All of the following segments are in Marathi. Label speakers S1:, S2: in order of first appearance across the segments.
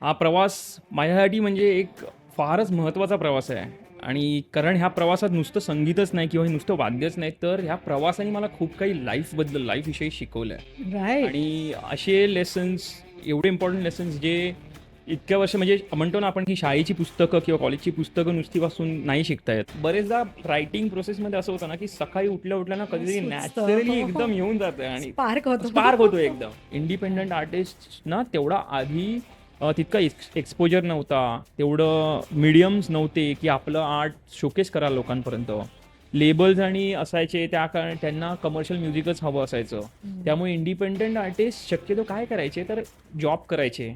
S1: हा प्रवास माझ्यासाठी म्हणजे एक फारच महत्त्वाचा प्रवास आहे. आणि कारण ह्या प्रवासात नुसतं संगीतच नाही किंवा हे नुसतं वाद्यच नाही, तर ह्या प्रवासाने मला खूप काही लाईफविषयी शिकवलं आहे.
S2: राइट.
S1: आणि असे लेसन्स, एवढे इम्पॉर्टंट लेसन्स जे इतक्या वर्ष म्हणजे म्हणतो ना आपण की शाळेची पुस्तकं किंवा कॉलेजची पुस्तकं नुसती वाचून नाही शिकता येत. बरेचदा रायटिंग प्रोसेसमध्ये असं होतं ना, की सकाळी उठल्या ना कधीतरी
S2: सुचतं.
S1: नॅचरली
S2: हो, हो.
S1: एकदम येऊन जातं आणि
S2: स्पार्क होतो.
S1: स्पार्क होतो एकदम. इंडिपेंडंट आर्टिस्ट ना तेवढा आधी तितका एक्सपोजर नव्हता, तेवढं मीडियम्स नव्हते की आपलं आर्ट शोकेस करा लोकांपर्यंत. लेबल्स आणि असायचे त्या कारण त्यांना कमर्शियल म्युझिकच हवं असायचं.
S2: हं.
S1: त्यामुळे इंडिपेंडंट आर्टिस्ट शक्यतो काय करायचे तर जॉब करायचे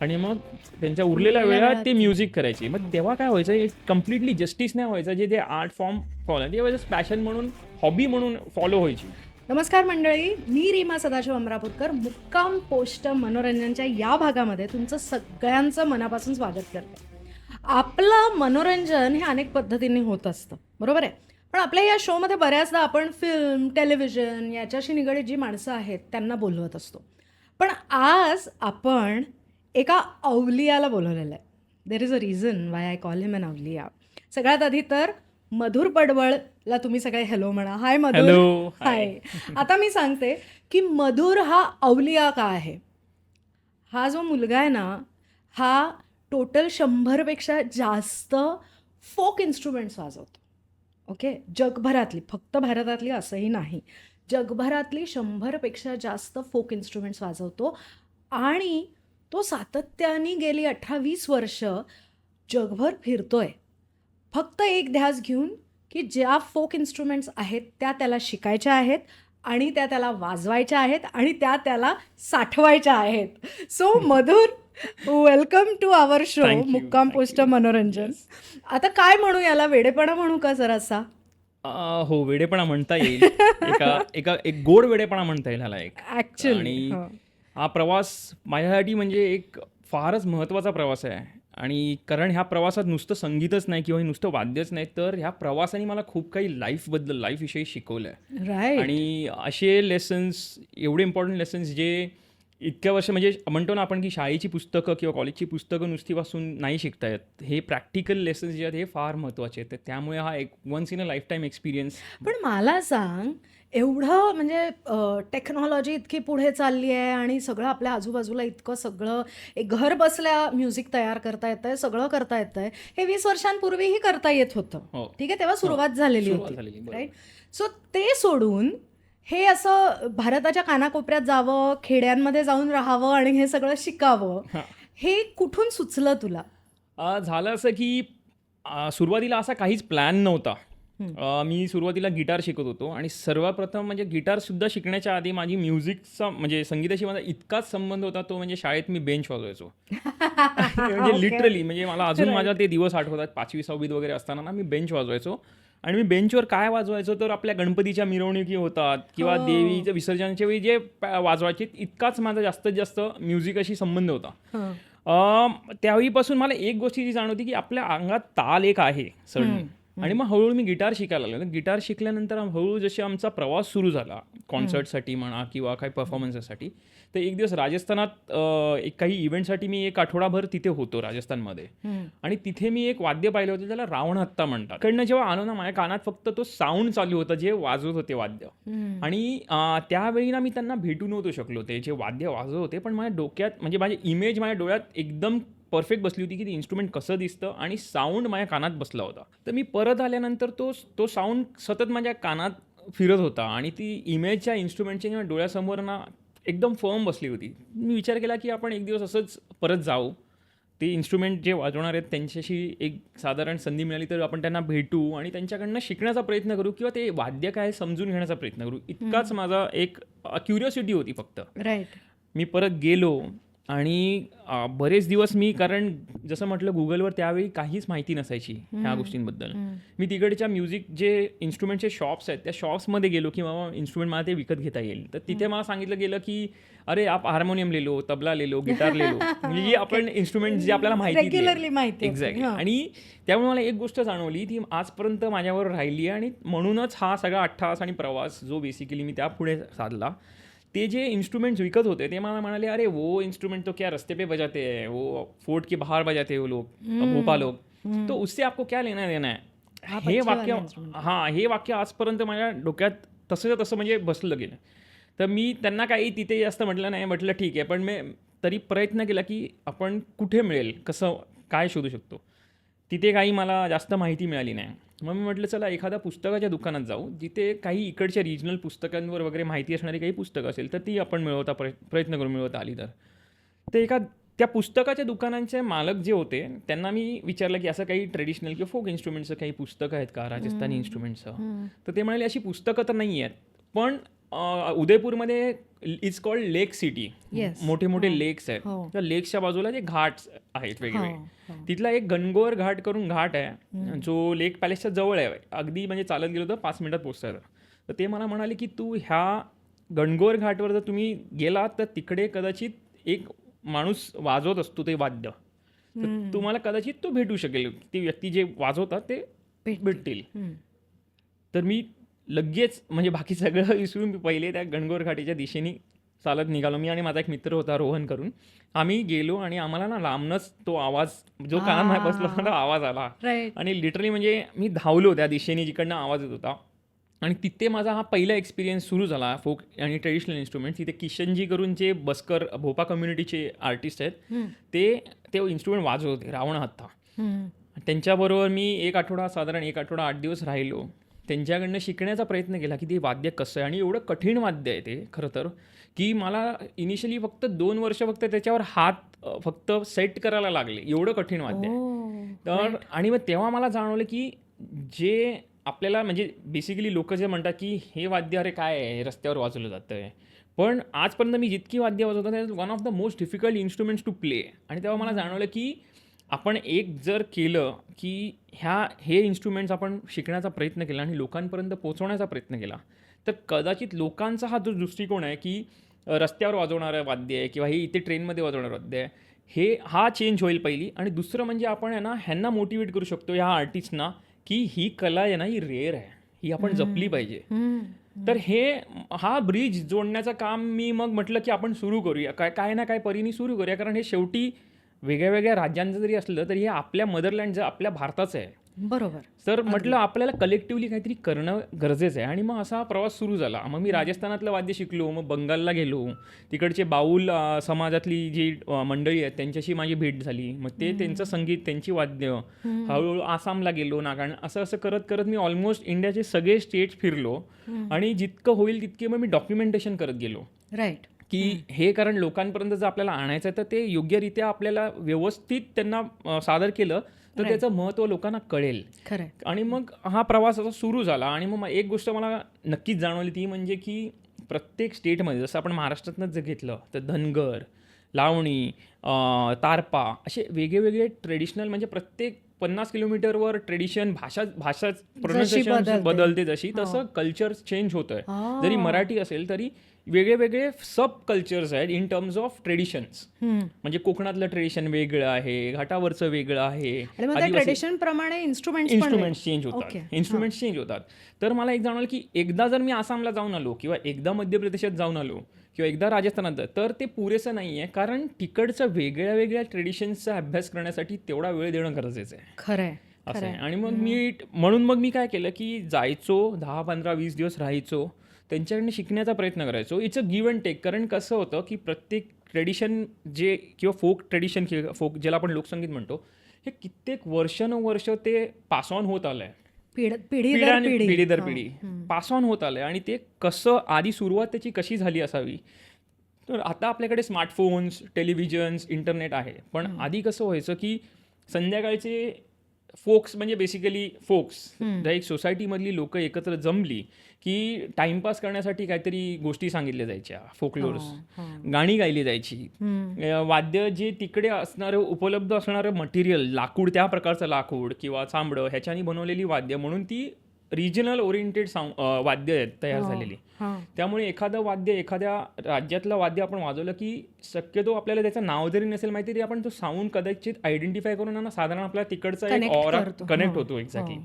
S1: आणि मग त्यांच्या उरलेल्या
S2: उरलेल्या
S1: वेळात ते
S2: वेळात
S1: म्युझिक करायचे. मग तेव्हा काय व्हायचं, एक कम्प्लिटली जस्टिस नाही व्हायचं जे ते आर्ट फॉर्म फॉलो ते जस्ट पॅशन म्हणून, हॉबी म्हणून फॉलो व्हायची.
S2: नमस्कार मंडळी, मी रीमा सदाशिव अमरापूरकर मुक्काम पोस्ट मनोरंजनच्या या भागामध्ये तुमचं सगळ्यांचं मनापासून स्वागत करते. आपलं मनोरंजन हे अनेक पद्धतीने होत असतं, बरोबर आहे. पण आपल्या या शोमध्ये बऱ्याचदा आपण फिल्म, टेलिव्हिजन याच्याशी निगडीत जी माणसं आहेत त्यांना बोलवत असतो. पण आज आपण एका अवलियाला बोलवलेलं आहे. There is a reason why I call him an अवलिया. सगळ्यात आधी तर मधुर पडवळला तुम्ही सगळे हॅलो म्हणा. Hi Madhur.
S1: Hello, hi.
S2: Hi. आता मी सांगते की मधुर हा अवलिया का आहे. हा जो मुलगा आहे ना, हा टोटल 100पेक्षा जास्त फोक इन्स्ट्रुमेंट्स वाजवतो. ओके. जगभरातली, फक्त भारतातली असंही नाही, जगभरातली 100पेक्षा जास्त फोक इन्स्ट्रुमेंट्स वाजवतो. आणि तो सातत्याने गेली 18-20 वर्ष जगभर फिरतोय, फक्त एक ध्यास घेऊन की ज्या फोक इन्स्ट्रुमेंट्स आहेत त्या त्याला शिकायच्या आहेत आणि त्या त्याला वाजवायच्या आहेत आणि त्या त्याला साठवायच्या आहेत. So Madhur, welcome to our show
S1: thank you,
S2: मुक्काम
S1: थँक
S2: पोस्ट
S1: यू.
S2: मनोरंजन.
S1: येस.
S2: आता काय म्हणू याला, वेडेपणा म्हणू का जरासा?
S1: हो, वेडेपणा म्हणता येईल. एक गोड वेडेपणा म्हणता येईल ह्याला एक.
S2: ॲक्च्युली
S1: आणि
S2: हां.
S1: हा प्रवास माझ्यासाठी म्हणजे एक फारच महत्त्वाचा प्रवास आहे. आणि कारण ह्या प्रवासात नुसतं संगीतच नाही किंवा हे नुसतं वाद्यच नाही, तर ह्या प्रवासाने मला खूप काही लाईफविषयी शिकवलं आहे.
S2: राईट.
S1: आणि असे लेसन्स, एवढे इम्पॉर्टंट लेसन्स जे इतक्या वर्ष म्हणजे म्हणतो ना आपण की शाळेची पुस्तकं किंवा कॉलेजची पुस्तकं नुसती वाचून नाही शिकता येत. हे प्रॅक्टिकल लेसन्स जे आहेत हे फार महत्त्वाचे आहेत. तर त्यामुळे हा एक once in a life time experience.
S2: पण मला सांग, एवढं म्हणजे टेक्नॉलॉजी इतकी पुढे चालली आहे आणि सगळं आपल्या आजूबाजूला इतकं सगळं, एक घर बसल्या म्युझिक तयार करता येतंय, सगळं करता येतंय. हे 20 वर्षांपूर्वीही करता येत होतं.
S1: हो,
S2: ठीक आहे, तेव्हा
S1: हो.
S2: सुरुवात झालेली
S1: सुरुवात
S2: होती.
S1: झालेली, बरोबर.
S2: राईट. सो ते सोडून हे असं भारताच्या कानाकोपऱ्यात जावं, खेड्यांमध्ये जाऊन राहावं आणि हे सगळं शिकावं,
S1: हां.
S2: हे कुठून सुचलं तुला?
S1: झालं असं की सुरुवातीला असा काहीच प्लॅन नव्हता.
S2: हं.
S1: मी सुरुवातीला गिटार शिकत होतो आणि सर्वप्रथम म्हणजे गिटारसुद्धा शिकण्याच्या आधी माझी म्युझिकचा म्हणजे संगीताशी माझा इतकाच संबंध होता, तो म्हणजे शाळेत मी बेंच वाजवायचो. म्हणजे
S2: ओके.
S1: लिटरली म्हणजे मला अजून माझ्या
S2: राईट.
S1: ते दिवस आठवतात. 5वी-6वीत वगैरे असताना ना मी बेंच वाजवायचो. आणि मी बेंचवर काय वाजवायचो तर आपल्या गणपतीच्या मिरवणुकी होतात किंवा
S2: हो.
S1: देवीच्या विसर्जनाच्या वेळी जे वाजवायचे, इतकाच माझा जास्तीत जास्त म्युझिकशी संबंध होता.
S2: हं.
S1: त्यावेळीपासून मला एक गोष्टीची जाण होती की आपल्या अंगात ताल एक आहे सडनली.
S2: हं.
S1: आणि मग हळूहळू मी गिटार शिकायला लागलो. गिटार शिकल्यानंतर हळूहळू जशी आमचा प्रवास सुरू झाला, कॉन्सर्टसाठी म्हणा किंवा काही परफॉर्मन्ससाठी, तर एक दिवस राजस्थानात एक काही इव्हेंटसाठी मी एक आठवडाभर तिथे होतो राजस्थानमध्ये.
S2: हं.
S1: आणि तिथे मी एक वाद्य पाहिलं होतं, त्याला रावणहत्ता म्हणतात. कडनं जेव्हा आलो ना, माझ्या कानात फक्त तो साऊंड चालू होता जे वाजवत होते वाद्य.
S2: हं.
S1: आणि त्यावेळी ना मी त्यांना भेटू नव्हतो शकलो, ते जे वाद्य वाजवत होते. पण माझ्या डोक्यात म्हणजे माझी इमेज माझ्या डोळ्यात एकदम परफेक्ट बसली होती की ते इन्स्ट्रुमेंट कसं दिसतं आणि साऊंड माझ्या कानात बसला होता. तर मी परत आल्यानंतर तो साऊंड सतत माझ्या कानात फिरत होता आणि ती इमेजच्या इन्स्ट्रुमेंटच्या माझ्या डोळ्यासमोर ना एकदम फर्म बसली होती. मी विचार केला की आपण एक दिवस असंच परत जाऊ, ते इन्स्ट्रुमेंट जे वाजवणार आहेत त्यांच्याशी एक साधारण संधी मिळाली तर आपण त्यांना भेटू आणि त्यांच्याकडनं शिकण्याचा प्रयत्न करू किंवा ते वाद्य काय समजून घेण्याचा प्रयत्न करू. इतकाच माझा एक क्युरिओसिटी होती फक्त.
S2: राईट.
S1: मी परत गेलो आणि बरेच दिवस मी, कारण जसं म्हटलं गुगलवर त्यावेळी काहीच माहिती नसायची ह्या गोष्टींबद्दल. मी तिकडच्या म्युझिक जे इन्स्ट्रुमेंटचे शॉप्स आहेत त्या शॉप्समध्ये गेलो की बाबा इन्स्ट्रुमेंट मला ते विकत घेता येईल. तर तिथे मला सांगितलं गेलं की अरे आप हार्मोनियम ले लो, तबला ले लो, गिटार ले लो. म्हणजे जे आपण इन्स्ट्रुमेंट जे आपल्याला माहिती
S2: रेग्युलरली माहिती असते.
S1: एक्झॅक्टली.
S2: हां.
S1: आणि त्यामुळे मला एक गोष्ट जाणवली ती आजपर्यंत माझ्यावर राहिली आणि म्हणूनच हा सगळा 8 तास आणि प्रवास जो बेसिकली मी त्यापुढे साधला, ते जे इन्स्ट्रुमेंट्स विकत होते ते मला म्हणाले, अरे वो इन्स्ट्रूमेंट तो क्या रस्ते पे बजाते हैं, वो फोर्ट के बाहर बजाते हैं वो लोग, भोपा लोग, तो उससे आपको क्या लेना देना है.
S2: हा
S1: हे
S2: पच्छेवाला
S1: वाक्य
S2: instrument.
S1: हां, हे वाक्य आजपर्यंत माझ्या डोक्यात तसंच्या तसं म्हणजे बसलं गेलं. तर मी त्यांना काही तिथे जास्त म्हटलं नाही. म्हटलं ठीक आहे, पण मी तरी प्रयत्न केला की आपण कुठे मिळेल, कसं काय शोधू शकतो. तिथे काही मला जास्त माहिती मिळाली नाही. मग मी म्हटलं चला एखाद्या पुस्तकाच्या दुकानात जाऊ, जिथे काही इकडच्या रिजनल पुस्तकांवर वगैरे माहिती असणारी काही पुस्तकं असेल, तर ती आपण प्रयत्न करून मिळवता आली तर. तर त्या पुस्तकाच्या दुकानांचे मालक जे होते, त्यांना मी विचारलं की असं काही ट्रेडिशनल किंवा फोक इन्स्ट्रुमेंट्सचं काही पुस्तकं आहेत का, राजस्थानी इन्स्ट्रुमेंट्सचं. तर ते म्हणाले अशी पुस्तकं तर नाही आहेत, पण उदयपूरमध्ये it's called lake city.
S2: Yes.
S1: मोठे मोठे लेक्स आहेत.
S2: हो.
S1: त्या लेक्सच्या बाजूला जे घाट्स आहेत वेगवेगळे,
S2: हो.
S1: तिथला एक गणगोर घाट करून घाट आहे, जो लेक पॅलेसच्या जवळ आहे. अगदी म्हणजे चालत गेलो तर 5 मिनिटात पोहोचता येतं. तर ते मला म्हणाले की तू ह्या गणगोर घाटवर जर तुम्ही गेलात तर तिकडे कदाचित एक माणूस वाजवत असतो ते वाद्य, तर तुम्हाला कदाचित तो भेटू शकेल. ती व्यक्ती जे वाजवतात ते भेटतील. तर मी लगेच म्हणजे बाकी सगळं विसरून मी पहिले त्या गणगोर घाटीच्या दिशेने चालत निघालो. मी आणि माझा एक मित्र होता रोहन करून. आम्ही गेलो आणि आम्हाला ना लांबनच तो आवाज जो कानात नाही बसला होता आवाज आला.
S2: राईट.
S1: आणि लिटरली म्हणजे मी धावलो त्या दिशेने जिकडनं आवाज येत होता. आणि तिथे माझा हा पहिला एक्सपिरियन्स सुरू झाला फोक आणि ट्रेडिशनल इन्स्ट्रुमेंट्स. तिथे किशनजी करून जे बस्कर भोपा कम्युनिटीचे आर्टिस्ट आहेत, ते इन्स्ट्रुमेंट वाजवत होते रावण हत्था. त्यांच्याबरोबर मी साधारण एक आठवडा 8 दिवस राहिलो. त्यांच्याकडनं शिकण्याचा प्रयत्न केला की ते वाद्य कसं आहे. आणि एवढं कठीण वाद्य आहे ते खरं तर, की मला इनिशियली फक्त 2 वर्ष फक्त त्याच्यावर हात फक्त सेट करायला लागले. एवढं कठीण वाद्य आहे. तर आणि मग तेव्हा मला जाणवलं की जे आपल्याला म्हणजे बेसिकली लोक जे म्हणतात की हे वाद्य अरे काय आहे, रस्त्यावर वाजवलं जातं आहे, पण आजपर्यंत मी जितकी वाद्य वाजवतो that is one of the most difficult instruments to play. आणि तेव्हा मला जाणवलं की आपण एक जर केलं की हे इन्स्ट्रुमेंट्स आपण शिकण्याचा प्रयत्न केला आणि लोकांपर्यंत पोहोचवण्याचा प्रयत्न केला, तर कदाचित लोकांचा हा जो दृष्टिकोन आहे की रस्त्यावर वाजवणारं वाद्य आहे किंवा हे इथे ट्रेनमध्ये वाजवणारं वाद्य आहे, हा चेंज होईल पहिली. आणि दुसरं म्हणजे आपण आहे ना ह्यांना मोटिवेट करू शकतो ह्या आर्टिस्टना की ही कला आहे ना, ही रेअर आहे, ही आपण जपली पाहिजे. तर हा ब्रिज जोडण्याचं काम मी मग म्हटलं की आपण सुरू करूया, काय ना काय परीने सुरू करूया. कारण हे शेवटी वेगळ्या वेगळ्या राज्यांचं जरी असलं तरी हे आपल्या मदरलँडचं, आपल्या भारताचं आहे.
S2: बरोबर.
S1: तर म्हटलं आपल्याला कलेक्टिव्हली काहीतरी करणं गरजेचं आहे. आणि मग असा प्रवास सुरू झाला. मग मी राजस्थानातलं वाद्य शिकलो, मग बंगालला गेलो, तिकडचे बाऊल समाजातली जी मंडळी आहेत त्यांच्याशी माझी भेट झाली. मग त्यांचं संगीत, त्यांची वाद्य, हळूहळू आसामला गेलो, नागालँड, असं करत करत मी ऑलमोस्ट इंडियाचे सगळे स्टेट्स फिरलो. आणि जितकं होईल तितके मग मी डॉक्युमेंटेशन करत गेलो.
S2: राईट.
S1: की हे कारण लोकांपर्यंत जर आपल्याला आणायचं आहे तर ते योग्यरित्या आपल्याला व्यवस्थित त्यांना सादर केलं तर त्याचं महत्त्व लोकांना कळेल.
S2: खरं.
S1: आणि मग हा प्रवास असा सुरू झाला. आणि मग एक गोष्ट मला नक्कीच जाणवली, ती म्हणजे की प्रत्येक स्टेटमध्ये जसं आपण महाराष्ट्रातनंच जर घेतलं तर धनगर, लावणी, तारपा असे वेगवेगळे ट्रेडिशनल, म्हणजे प्रत्येक 50 किलोमीटरवर ट्रेडिशन, भाषा प्रोनाऊन्सिएशन बदलते जशी, तसं कल्चर चेंज होतं आहे. जरी मराठी असेल तरी वेगळे वेगळे सब कल्चर्स आहेत इन टर्म्स ऑफ ट्रेडिशन्स. म्हणजे कोकणातलं ट्रेडिशन वेगळं आहे, घाटावरचं वेगळं आहे,
S2: ट्रेडिशन प्रमाणे
S1: इन्स्ट्रुमेंट्स चेंज होतात. तर मला एक जाणवलं की एकदा जर मी आसामला जाऊन आलो किंवा एकदा मध्य प्रदेशात जाऊन आलो किंवा एकदा राजस्थानात, तर ते पुरेसं नाही आहे. कारण तिकडचं वेगळ्या वेगळ्या ट्रेडिशन्सचा अभ्यास करण्यासाठी तेवढा वेळ देणं गरजेचं आहे.
S2: खरं
S1: असं आहे. आणि म्हणून मी काय केलं की जायचो, 10, 15, 20 दिवस राहायचो, त्यांच्याकडनं शिकण्याचा प्रयत्न करायचो. It's a give and take. कारण कसं होतं की प्रत्येक ट्रेडिशन जे किंवा फोक ट्रेडिशन किंवा फोक ज्याला आपण लोकसंगीत म्हणतो, हे कित्येक वर्षानुवर्ष ते पास ऑन होत आलं आहे. पिढी दर पिढी पास ऑन होत आलं आहे. आणि ते कसं आधी सुरुवात त्याची कशी झाली असावी. तर आता आपल्याकडे स्मार्टफोन्स, टेलिव्हिजन्स, इंटरनेट आहे, पण आधी कसं व्हायचं की संध्याकाळचे फोक्स, म्हणजे बेसिकली फोक्स, एक सोसायटीमधली लोक एकत्र जमली की टाइमपास करण्यासाठी काहीतरी गोष्टी सांगितल्या जायच्या, फोकलोर्स, गाणी गायली जायची, वाद्य जे तिकडे असणारं उपलब्ध असणारं मटेरियल, लाकूड, त्या प्रकारचं लाकूड किंवा चांबडं ह्याच्यानी बनवलेली वाद्य, म्हणून ती रिजनल ओरिएंटेड वाद्य आहेत तयार झालेली. त्यामुळे एखादं वाद्य, एखाद्या राज्यातलं वाद्य आपण वाजवलं की शक्यतो आपल्याला त्याचं नाव जरी नसेल माहिती तरी आपण तो साऊंड कदाचित आयडेंटिफाय करून ना साधारण आपल्याला तिकडचा एक ऑरा कनेक्ट होतो. एक्झॅक्टली.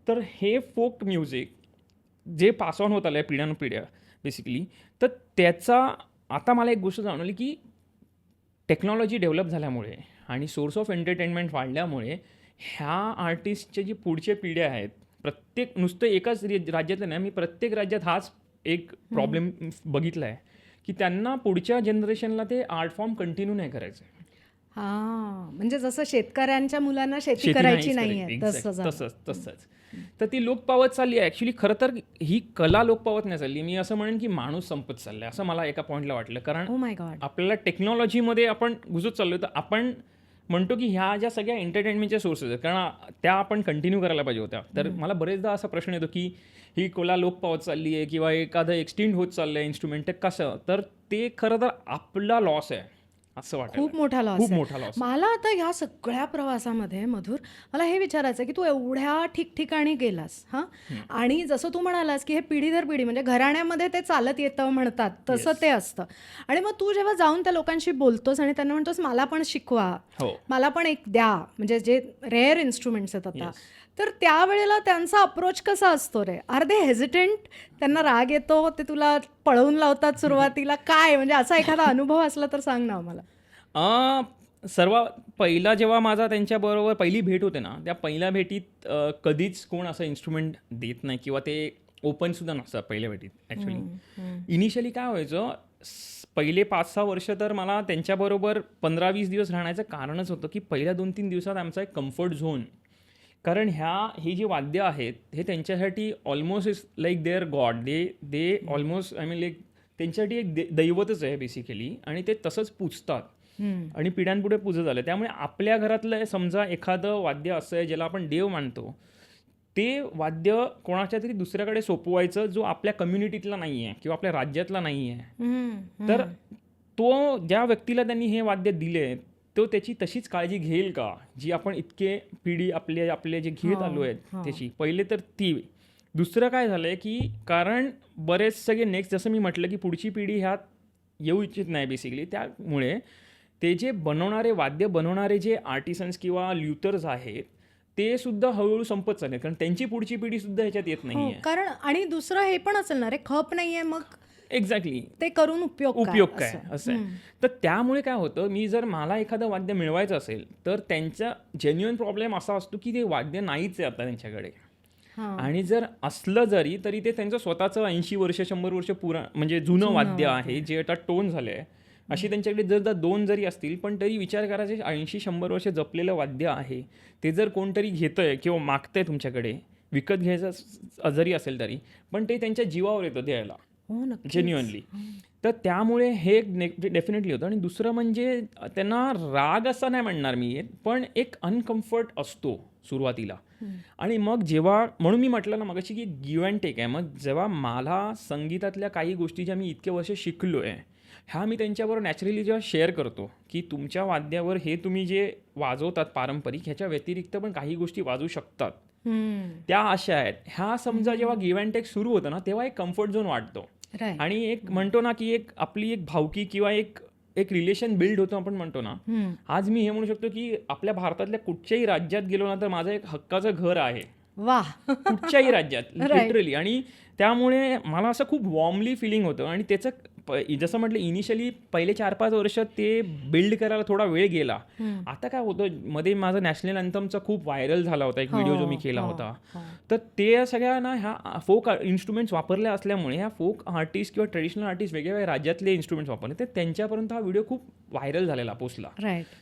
S1: तर हे फोक म्युझिक जे पास ऑन होत आलं आहे पिढ्यानपिढ्या, बेसिकली. तर त्याचा आता मला एक गोष्ट जाणवली की टेक्नॉलॉजी डेव्हलप झाल्यामुळे आणि सोर्स ऑफ एंटरटेनमेंट वाढल्यामुळे ह्या आर्टिस्टच्या जी पुढच्या पिढ्या आहेत, प्रत्येक नुसतं एकाच राज्यातलं नाही, मी प्रत्येक राज्यात हाच एक प्रॉब्लेम बघितला आहे की त्यांना पुढच्या जनरेशनला ते आर्ट फॉर्म कंटिन्यू नाही करायचं आहे.
S2: म्हणजे जसं शेतकऱ्यांच्या मुलांना शेती
S1: शेती
S2: करायची
S1: नाहीच
S2: नाहीये
S1: करायची.
S2: तसं
S1: Exact.
S2: झालं.
S1: तसंच. तर ती लोप पावत चालली आहे. ॲक्च्युली खरं तर ही कला लोप पावत नाही चालली. मी असं म्हणेन की माणूस संपत चाललाय असं मला एका पॉईंटला वाटलं. कारण
S2: ओ माय गॉड.
S1: आपल्याला टेक्नॉलॉजीमध्ये आपण घुसत चाललो, तर आपण म्हणतो की ह्या ज्या सगळ्या एंटरटेनमेंटच्या सोर्सेस आहेत, कारण त्या आपण कंटिन्यू करायला पाहिजे होत्या. तर मला बरेचदा असा प्रश्न येतो की ही कला लोप पावत चालली आहे किंवा एखादं एक्सटिंड होत चाललं आहे इन्स्ट्रुमेंट, ते कसं? तर ते खरं तर आपला लॉस आहे असं वाटतं.
S2: खूप मोठा लॉस
S1: खूप
S2: आहे.
S1: मोठा लॉस.
S2: मला आता ह्या सगळ्या प्रवासामध्ये मधुर मला हे विचारायचं आहे की तू एवढ्या ठिकठिकाणी गेलास हां, आणि जसं तू म्हणालास की हे पिढी दर पिढी म्हणजे घराण्यामध्ये ते चालत येतं म्हणतात तसं
S1: Yes.
S2: ते असतं. आणि मग तू जेव्हा जाऊन त्या लोकांशी बोलतोस आणि त्यांना म्हणतोस मला पण शिकवा,
S1: हो.
S2: मला पण एक द्या, म्हणजे जे रेअर इन्स्ट्रुमेंट्स आहेत आता,
S1: Yes.
S2: तर त्यावेळेला त्यांचा अप्रोच कसा असतो रे? Are they hesitant? त्यांना राग येतो, ते तुला पळवून लावतात सुरुवातीला, काय म्हणजे असा एखादा अनुभव असला तर सांग ना मला.
S1: सर्वात पहिला जेव्हा माझा त्यांच्याबरोबर पहिली भेट होते ना, त्या पहिल्या भेटीत कधीच कोण असं इन्स्ट्रुमेंट देत नाही किंवा ते ओपनसुद्धा नसतात पहिल्या भेटीत ॲक्च्युली. इनिशियली काय व्हायचं, पहिले 5-6 वर्ष तर मला त्यांच्याबरोबर 15-20 दिवस राहण्याचं कारणच होतं की पहिल्या 2-3 दिवसात आमचा एक कम्फर्ट झोन. कारण ही जी वाद्य आहेत हे त्यांच्यासाठी almost is like their god. They almost I mean like त्यांच्यासाठी एक दैवतच आहे बेसिकली, आणि ते तसंच पूजतात आणि पिढ्यानपुढे पूजत आलं. त्यामुळे आपल्या घरातलं समजा एखादं वाद्य असं आहे ज्याला आपण देव मानतो, ते वाद्य कोणाच्या तरी दुसऱ्याकडे सोपवायचं जो आपल्या कम्युनिटीतला नाही आहे किंवा आपल्या राज्यातला नाही आहे. तर तो ज्या व्यक्तीला त्यांनी हे वाद्य दिले, तो त्याची तशीच काळजी घेईल का जी आपण इतके पिढी आपले जे घेत आलो आहेत त्याची. पहिले तर ती. दुसरं काय झालं आहे की कारण बरेच सगळे नेक्स्ट, जसं मी म्हटलं की पुढची पिढी ह्यात येऊ इच्छित नाही बेसिकली, त्यामुळे ते जे वाद्य बनवणारे जे आर्टिसन्स किंवा ल्युथर्स आहेत ते सुद्धा हळूहळू संपत चालले, कारण त्यांची पुढची पिढी सुद्धा ह्याच्यात येत नाही आहे.
S2: कारण आणि दुसरं हे पण असेल ना रे, खप नाहीये मग
S1: एक्झॅक्टली
S2: ते करून उपयोग
S1: काय असं आहे. तर त्यामुळे काय होतं, मला एखादं वाद्य मिळवायचं असेल तर त्यांचा जेन्युइन प्रॉब्लेम असा असतो की ते वाद्य नाहीच आहे आता त्यांच्याकडे. आणि जर असलं तरी ते त्यांचं स्वतःचं 80 वर्ष 100 वर्ष म्हणजे जुनं वाद्य आहे जे आता टोन झालं आहे. अशी त्यांच्याकडे जर 2 जरी असतील, पण तरी विचार करायचे 80-100 वर्ष जपलेलं वाद्य आहे, ते जर कोणतरी घेतंय किंवा मागतंय तुमच्याकडे, विकत घ्यायचं जरी असेल तरी, पण ते त्यांच्या जीवावर येतं द्यायला जेन्युअनली. तर त्यामुळे हे डेफिनेटली होतं. आणि दुसरं म्हणजे त्यांना राग असा नाही म्हणणार मी, पण एक अनकम्फर्ट असतो सुरुवातीला. आणि मग जेव्हा, म्हणून मी म्हटलं ना मगाशी की गिव्ह अँड टेक आहे. मग जेव्हा मला संगीतातल्या काही गोष्टी ज्या मी इतके वर्ष शिकलो आहे, ह्या मी त्यांच्याबरोबर नॅचरली जेव्हा शेअर करतो की तुमच्या वाद्यावर हे तुम्ही जे वाजवतात पारंपरिक, ह्याच्या व्यतिरिक्त पण काही गोष्टी वाजवू शकतात, त्या अशा आहेत. ह्या समजा जेव्हा गिव्ह अँड टेक सुरू होतं ना, तेव्हा एक कम्फर्ट झोन वाटतो. आणि एक म्हणतो ना की आपली एक भावकी किंवा एक रिलेशन बिल्ड होतो आपण म्हणतो ना. आज मी हे म्हणू शकतो की आपल्या भारतातल्या कुठच्याही राज्यात गेलो ना तर माझं एक हक्काचं घर आहे.
S2: वाह.
S1: कुठच्याही राज्यात लिटरली. आणि त्यामुळे मला असं खूप वॉर्मली फिलिंग होतं. आणि त्याचं जसं म्हटलं इनिशियली पहिले 4-5 वर्ष ते बिल्ड करायला थोडा वेळ गेला. आता काय होतं, मध्ये माझा नॅशनल अँथमचा खूप व्हायरल झाला होता एक व्हिडिओ जो मी केला होता. तर ते सगळ्यांना ह्या फोक इन्स्ट्रुमेंट्स वापरल्या असल्यामुळे ह्या फोक आर्टिस्ट किंवा ट्रेडिशनल आर्टिस्ट वेगवेगळ्या राज्यातले इन्स्ट्रुमेंट्स वापरले, तर त्यांच्यापर्यंत हा व्हिडिओ खूप व्हायरल झालेला, पोचला.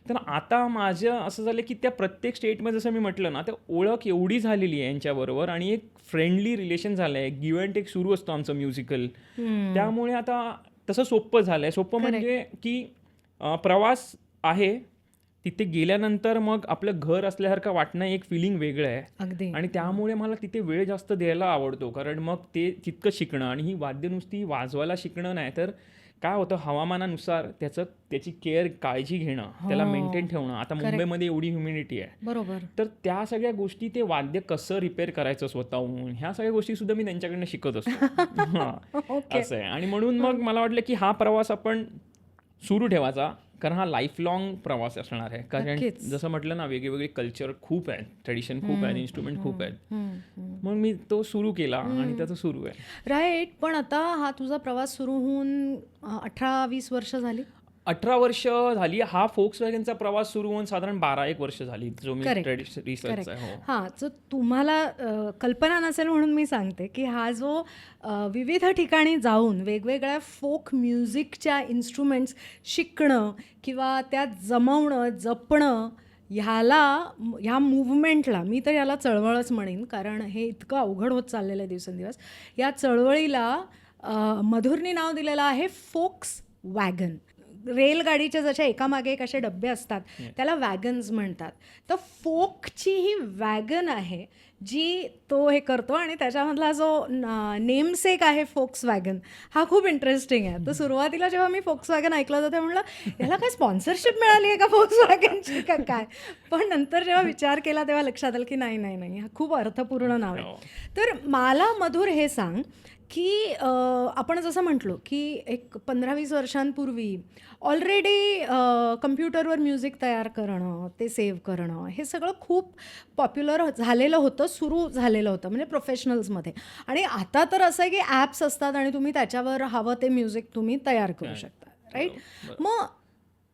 S1: तर आता माझं असं झालं की त्या प्रत्येक स्टेटमध्ये जसं मी म्हटलं ना, ते ओळख एवढी झालेली आहे यांच्याबरोबर आणि एक फ्रेंडली रिलेशन झालं आहे. गिव्ह अँड टेक सुरू असतं आमचं म्युझिकल. त्यामुळे आता तसं सोपं झालं आहे. सोपं म्हणजे की प्रवास आहे, तिथे गेल्यानंतर मग आपलं घर असल्यासारखं वाटणं एक फिलिंग वेगळं आहे. आणि त्यामुळे मला तिथे वेळ जास्त द्यायला आवडतो, कारण मग ते तितकं शिकणं आणि ही वाद्य नुसती वाजवायला शिकणं नाही, तर काय होतं हवामानानुसार त्याची काळजी घेणं, त्याला मेंटेन ठेवणं. आता मुंबईमध्ये एवढी ह्युमिडिटी आहे, बरोबर, तर त्या सगळ्या गोष्टी, ते वाद्य कसं रिपेअर करायचं स्वतःहून, ह्या सगळ्या गोष्टी सुद्धा मी त्यांच्याकडनं शिकत असतो. असं आहे. आणि म्हणून मग मला वाटलं की हा प्रवास आपण सुरू ठेवायचा. कारण हा लाईफ लाँग प्रवास असणार आहे. कारण
S2: नक्कीच.
S1: जसं म्हटलं ना, वेगवेगळे कल्चर खूप आहेत, ट्रेडिशन खूप आहेत, इन्स्ट्रुमेंट खूप आहेत. मग मी तो सुरू केला आणि त्याचं सुरू आहे.
S2: राईट. पण आता हा तुझा प्रवास सुरू होऊन 18-20 वर्ष झाली.
S1: 18 वर्ष झाली. हा Volkswagenचा प्रवास सुरू होऊन साधारण 12-1 वर्ष झाली, जो मी
S2: करेक्ट.
S1: रिसर्चचा
S2: करेक्ट.
S1: आहे. हो.
S2: हां, जो तुम्हाला कल्पना नसेल म्हणून मी सांगते, की हा जो विविध ठिकाणी जाऊन वेगवेगळ्या फोक म्युझिकच्या इन्स्ट्रुमेंट्स शिकणं किंवा त्या जमवणं, जपणं ह्या मूव्हमेंटला मी तर याला चळवळच म्हणेन, कारण हे इतकं अवघड होत चाललेलं आहे दिवसेंदिवस. या चळवळीला मधुरनी नाव दिलेलं आहे फोक्स वॅगन. रेलगाडीचे जसे एकामागे एक असे डबे असतात त्याला वॅगन्स म्हणतात. तर फोकची ही वॅगन आहे जी तो हे करतो आणि त्याच्यामधला जो नेमसेक आहे फोक्स वॅगन हा खूप इंटरेस्टिंग आहे. तर सुरुवातीला जेव्हा मी फोक्स वॅगन ऐकलं होतं तेव्हा म्हटलं याला काय स्पॉन्सरशिप मिळाली आहे का फोक्स वॅगनची का काय. पण नंतर जेव्हा विचार केला तेव्हा लक्षात आलं की नाही नाही नाही हा खूप अर्थपूर्ण नाव आहे. तर मला मधुर हे सांग की आपण जसं म्हटलो की एक 15-20 वर्षांपूर्वी ऑलरेडी कम्प्युटरवर म्युझिक तयार करणं, ते सेव्ह करणं हे सगळं खूप पॉप्युलर झालेलं होतं, सुरू झालेलं होतं म्हणजे प्रोफेशनल्समध्ये. आणि आता तर असं आहे की ॲप्स असतात आणि तुम्ही त्याच्यावर हवं ते म्युझिक तुम्ही तयार करू शकता. राईट. मग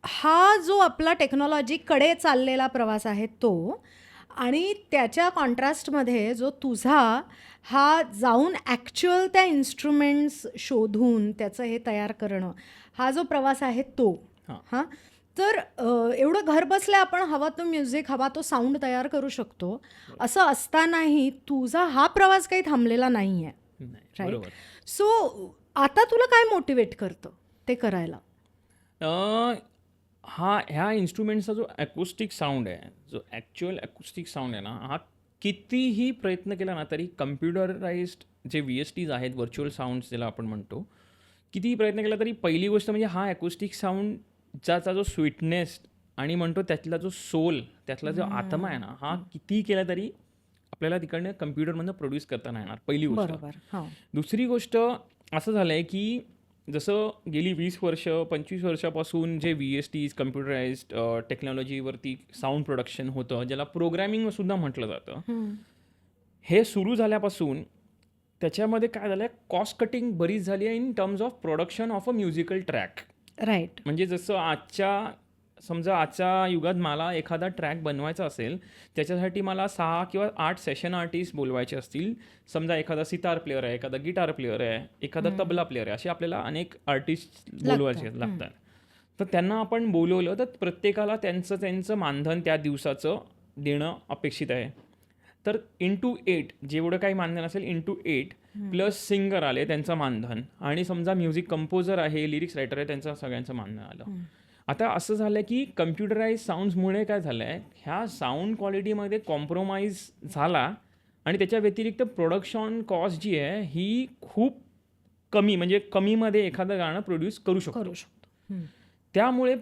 S2: हा जो आपला टेक्नॉलॉजीकडे चाललेला प्रवास आहे तो आणि त्याच्या कॉन्ट्रास्टमध्ये जो तुझा हा जाऊन ॲक्च्युअल त्या इन्स्ट्रुमेंट्स शोधून त्याचं हे तयार करणं हा जो प्रवास आहे तो. हां. तर एवढं घर बसल्या आपण हवा तो म्युझिक, हवा तो साऊंड तयार करू शकतो. असं असतानाही तुझा हा प्रवास काही थांबलेला नाही आहे. राईट. सो आता तुला काय मोटिवेट करतं ते करायला?
S1: ह्या इन्स्ट्रुमेंटचा जो अॅकोस्टिक साऊंड आहे, जो ॲक्च्युअल अॅकोस्टिक साऊंड आहे ना, हा कितीही प्रयत्न केला ना तरी कम्प्युटराइज्ड जे VSTs आहेत, व्हर्च्युअल साऊंड्स ज्याला आपण म्हणतो, कितीही प्रयत्न केला तरी पहिली गोष्ट म्हणजे हा अॅकोस्टिक साऊंड ज्याचा जो स्वीटनेस आणि म्हणतो त्यातला जो सोल, त्यातला जो आत्मा आहे ना, हा कितीही केला तरी आपल्याला तिकडनं कम्प्युटरमधनं प्रोड्यूस करता नाही येणार, पहिली गोष्ट.
S2: बरोबर. हां.
S1: दुसरी गोष्ट असं झालं आहे की जसं गेली 20 वर्ष 25 वर्षापासून जे VSTs कम्प्युटराइज्ड टेक्नॉलॉजीवरती साऊंड प्रोडक्शन होतं, ज्याला प्रोग्रॅमिंगसुद्धा म्हटलं जातं, हे सुरू झाल्यापासून त्याच्यामध्ये काय झालं आहे, कॉस्ट कटिंग बरीच झाली आहे in terms of production of a musical track.
S2: Right.
S1: म्हणजे जसं आजच्या युगात मला एखादा ट्रॅक बनवायचा असेल, त्याच्यासाठी मला 6 किंवा 8 सेशन आर्टिस्ट बोलवायचे असतील. समजा एखादा सितार प्लेअर आहे, एखादा गिटार प्लेअर आहे, एखादा तबला प्लेअर आहे, असे आपल्याला अनेक आर्टिस्ट बोलवायचे लागतात. तर त्यांना आपण बोलवलं तर प्रत्येकाला त्यांचं मानधन त्या दिवसाचं देणं अपेक्षित आहे. तर इंटू 8 जेवढं काही मानधन असेल इंटू 8 प्लस सिंगर आले त्यांचं मानधन आणि समजा म्युझिक कंपोजर आहे, लिरिक्स रायटर आहे, त्यांचं सगळ्यांचं मानधन आलं. आता असं झालं की कम्प्युटराइज साऊंड्समुळे काय झालं आहे, ह्या साऊंड क्वालिटीमध्ये कॉम्प्रोमाइज झाला आणि त्याच्या व्यतिरिक्त प्रोडक्शन कॉस्ट जी आहे ही खूप कमी, म्हणजे कमीमध्ये एखादं गाणं प्रोड्यूस करू शकतो. त्यामुळे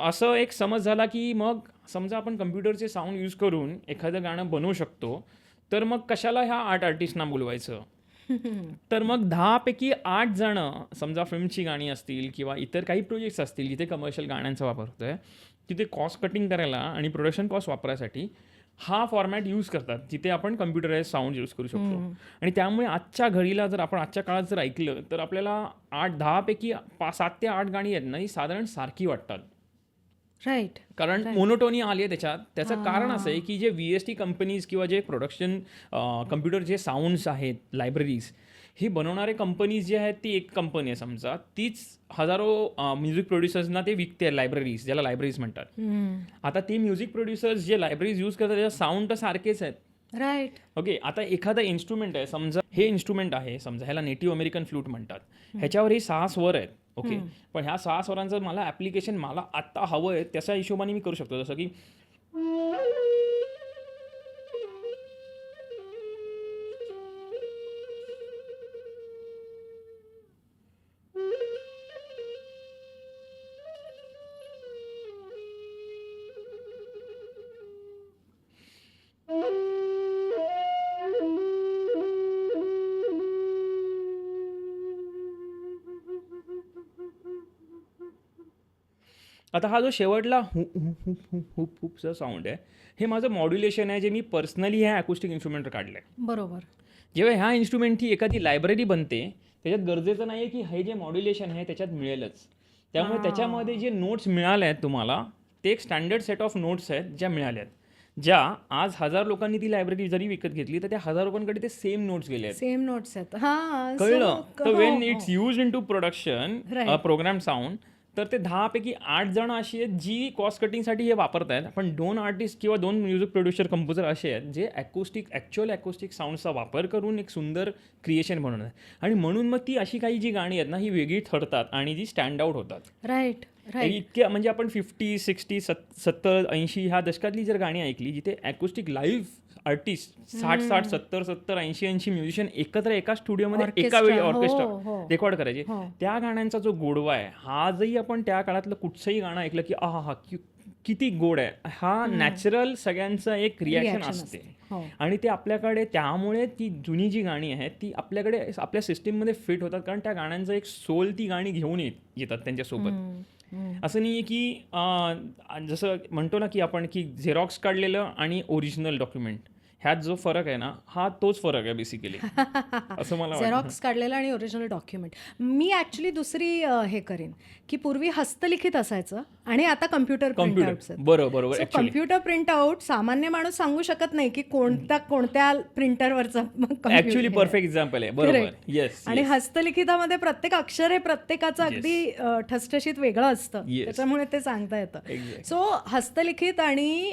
S1: असं एक समज झाला की मग समजा आपण कम्प्युटरचे साऊंड यूज करून एखादं गाणं बनवू शकतो, तर मग कशाला ह्या 8 आर्टिस्टना बोलवायचं. तर मग 10 पैकी 8 जणं समजा फिल्मची गाणी असतील किंवा इतर काही प्रोजेक्ट्स असतील जिथे कमर्शियल गाण्यांचा वापर होतो आहे, तिथे कॉस्ट कटिंग करायला आणि प्रोडक्शन कॉस्ट वापरायसाठी हा फॉर्मॅट यूज करतात, जिथे आपण कम्प्युटराइज साऊंड यूज करू शकतो. आणि त्यामुळे आजच्या घडीला जर आपण आजच्या काळात जर ऐकलं तर आपल्याला 10 पैकी 7 ते 8 गाणी आहेत ना, ही साधारण सारखी वाटतात.
S2: राईट.
S1: कारण मोनोटोनी आली आहे त्याच्यात. त्याचं कारण असं आहे की जे VST कंपनीज किंवा जे प्रोडक्शन कम्प्युटर जे साऊंड्स आहेत, लायब्ररीज, हे बनवणारे कंपनीज जे आहेत ती एक कंपनी आहे समजा, तीच हजारो म्युझिक प्रोड्युसर्सना ते विकते लायब्ररीज, ज्याला लायब्ररीज म्हणतात. आता ते म्युझिक प्रोड्युसर्स जे लायब्ररीज यूज करतात त्याच्या साऊंड तर सारखेच आहेत.
S2: राईट.
S1: ओके. आता एखादा इन्स्ट्रुमेंट आहे, समजा हे इन्स्ट्रुमेंट आहे, समजा ह्याला नेटिव्ह अमेरिकन फ्लूट म्हणतात, ह्याच्यावर हे 6 स्वर आहेत. ओके. पण ह्या 6 स्वरांचं मला ॲप्लिकेशन मला आत्ता हवं आहे त्याच्या हिशोबाने मी करू शकतो. जसं की आता हा जो शेवटला हुप हुप हुप हुप हुपचा साऊंड आहे, हे माझं मॉड्युलेशन आहे, जे मी पर्सनली ह्या अकॉस्टिक इन्स्ट्रुमेंटवर काढलं आहे.
S2: बरोबर.
S1: जेव्हा ह्या इन्स्ट्रुमेंटची एखादी लायब्ररी बनते, त्याच्यात गरजेचं नाही आहे की हे जे मॉड्युलेशन आहे त्याच्यात मिळेलच. त्यामुळे त्याच्यामध्ये जे नोट्स मिळाले आहेत तुम्हाला, ते एक स्टँडर्ड सेट ऑफ नोट्स आहेत ज्या मिळाल्या आहेत. ज्या आज 1000 लोकांनी ती लायब्ररी जरी विकत घेतली, तर त्या 1000 लोकांकडे ते सेम नोट्स गेले आहेत.
S2: सेम नोट्स आहेत. हां.
S1: कळलं? तर
S2: हो,
S1: वेन
S2: हो.
S1: It's use in to production
S2: Right.
S1: Program sound, तर ते 10 पैकी 8 जण अशी आहेत जी कॉस्ट कटिंगसाठी हे वापरत आहेत. पण 2 आर्टिस्ट किंवा 2 म्युझिक प्रोड्युसर कंपोजर असे आहेत जे ॲक्च्युअल अकॉस्टिक साऊंडचा वापर करून एक सुंदर क्रिएशन बनवत आहेत. आणि म्हणून मग ती अशी काही जी गाणी आहेत ना, ही वेगळी ठरतात आणि जी स्टँड आउट होतात.
S2: Right, right.
S1: इतक्या म्हणजे आपण 50, 60, 70, 80 ह्या दशकातली जर गाणी ऐकली, जिथे अकॉस्टिक लाईव्ह आर्टिस्ट 60, 70, 80 म्युझिशियन एकत्र एका स्टुडिओमध्ये एका वेळी
S2: Orchestra.
S1: ऑर्केस्ट्रा
S2: हो.
S1: रेकॉर्ड करायचे,
S2: हो.
S1: त्या गाण्यांचा जो गोडवा आहे, आजही आपण त्या काळातलं कुठचंही गाणं ऐकलं की आहा किती गोड आहे. हा नॅचरल सगळ्यांचं एक रिॲक्शन
S2: Reaction
S1: असते.
S2: हो.
S1: आणि ते आपल्याकडे, त्यामुळे ती जुनी जी गाणी आहेत ती आपल्याकडे आपल्या सिस्टीममध्ये फिट होतात, कारण त्या गाण्यांचा एक सोल ती गाणी घेऊन येतात त्यांच्यासोबत. असं नाही आहे की जसं म्हणतो ना की आपण की झेरॉक्स काढलेलं आणि ओरिजिनल डॉक्युमेंट ह्यात जो फरक आहे ना, हा तोच फरक आहे बेसिकली, असं मला वाटतं.
S2: झेरॉक्स काढलेलं आणि ओरिजिनल डॉक्युमेंट. मी ॲक्च्युली दुसरी हे करेन की पूर्वी हस्तलिखित असायचं आणि आता कम्प्युटर प्रिंटआउट्स आहेत.
S1: बरोबर
S2: सो
S1: ऍक्च्युली
S2: कम्प्युटर प्रिंटआउट सामान्य माणूस सांगू शकत नाही की कोणत्या प्रिंटरवरचा
S1: ऍक्च्युली परफेक्ट एक्झाम्पल आहे. बरोबर. येस.
S2: आणि हस्तलिखितामध्ये प्रत्येक अक्षर हे प्रत्येकाचं अगदी ठसठशीत वेगळं असतं,
S1: Yes.
S2: त्याच्यामुळे ते सांगता येतं.
S1: Exactly.
S2: सो हस्तलिखित आणि